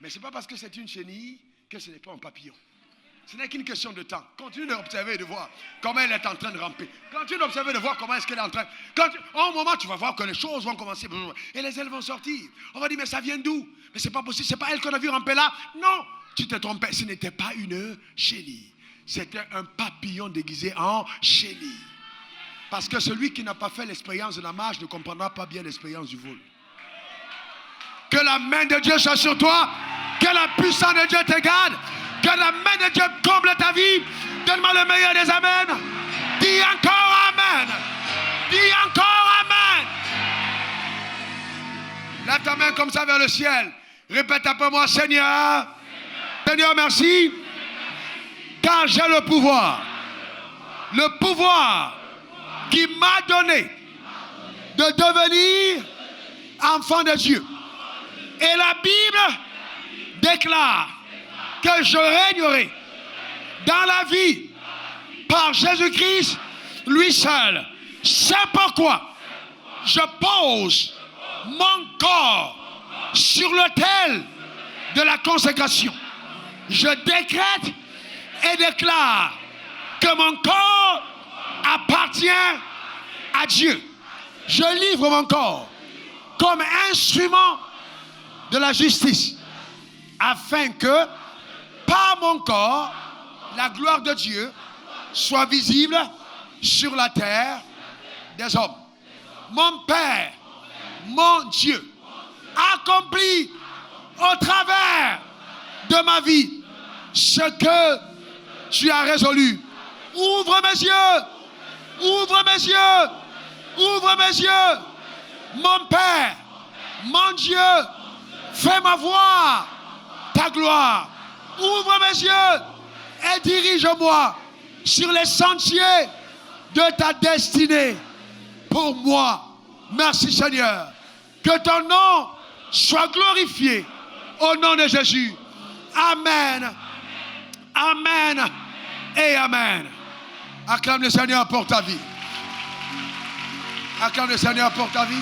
Mais ce n'est pas parce que c'est une chenille que ce n'est pas un papillon. Ce n'est qu'une question de temps. Continue d'observer et de voir comment elle est en train de ramper. Continue d'observer et de voir comment est-ce qu'elle est en train. Au moment, tu vas voir que les choses vont commencer. Et les ailes vont sortir. On va dire, mais ça vient d'où? Mais c'est pas possible. C'est pas elle qu'on a vu ramper là. Non, tu t'es trompé. Ce n'était pas une chenille. C'était un papillon déguisé en chenille. Parce que celui qui n'a pas fait l'expérience de la marche ne comprendra pas bien l'expérience du vol. Que la main de Dieu soit sur toi. Que la puissance de Dieu te garde. Que la main de Dieu comble ta vie. Donne-moi le meilleur des amens. Dis encore amen. Dis encore amen. Lève ta main comme ça vers le ciel. Répète après moi, Seigneur. Seigneur, merci. Car j'ai le pouvoir. Le pouvoir qui m'a donné de devenir enfant de Dieu. Et la Bible déclare que je régnerai dans la vie par Jésus-Christ, lui seul. C'est pourquoi je pose mon corps sur l'autel de la consécration. Je décrète et déclare que mon corps appartient à Dieu. Je livre mon corps comme instrument de la justice, afin que par mon corps, la gloire de Dieu soit visible sur la terre des hommes. Mon Père, mon Dieu, accomplit au travers de ma vie ce que tu as résolu. Ouvre mes yeux, ouvre mes yeux, ouvre mes yeux. Mon Père, mon Dieu, fais-moi voir ta gloire. Ouvre mes yeux et dirige-moi sur les sentiers de ta destinée pour moi. Merci Seigneur. Que ton nom soit glorifié Au nom de Jésus. Amen. Amen. Et amen. Acclame le Seigneur pour ta vie. Acclame le Seigneur pour ta vie.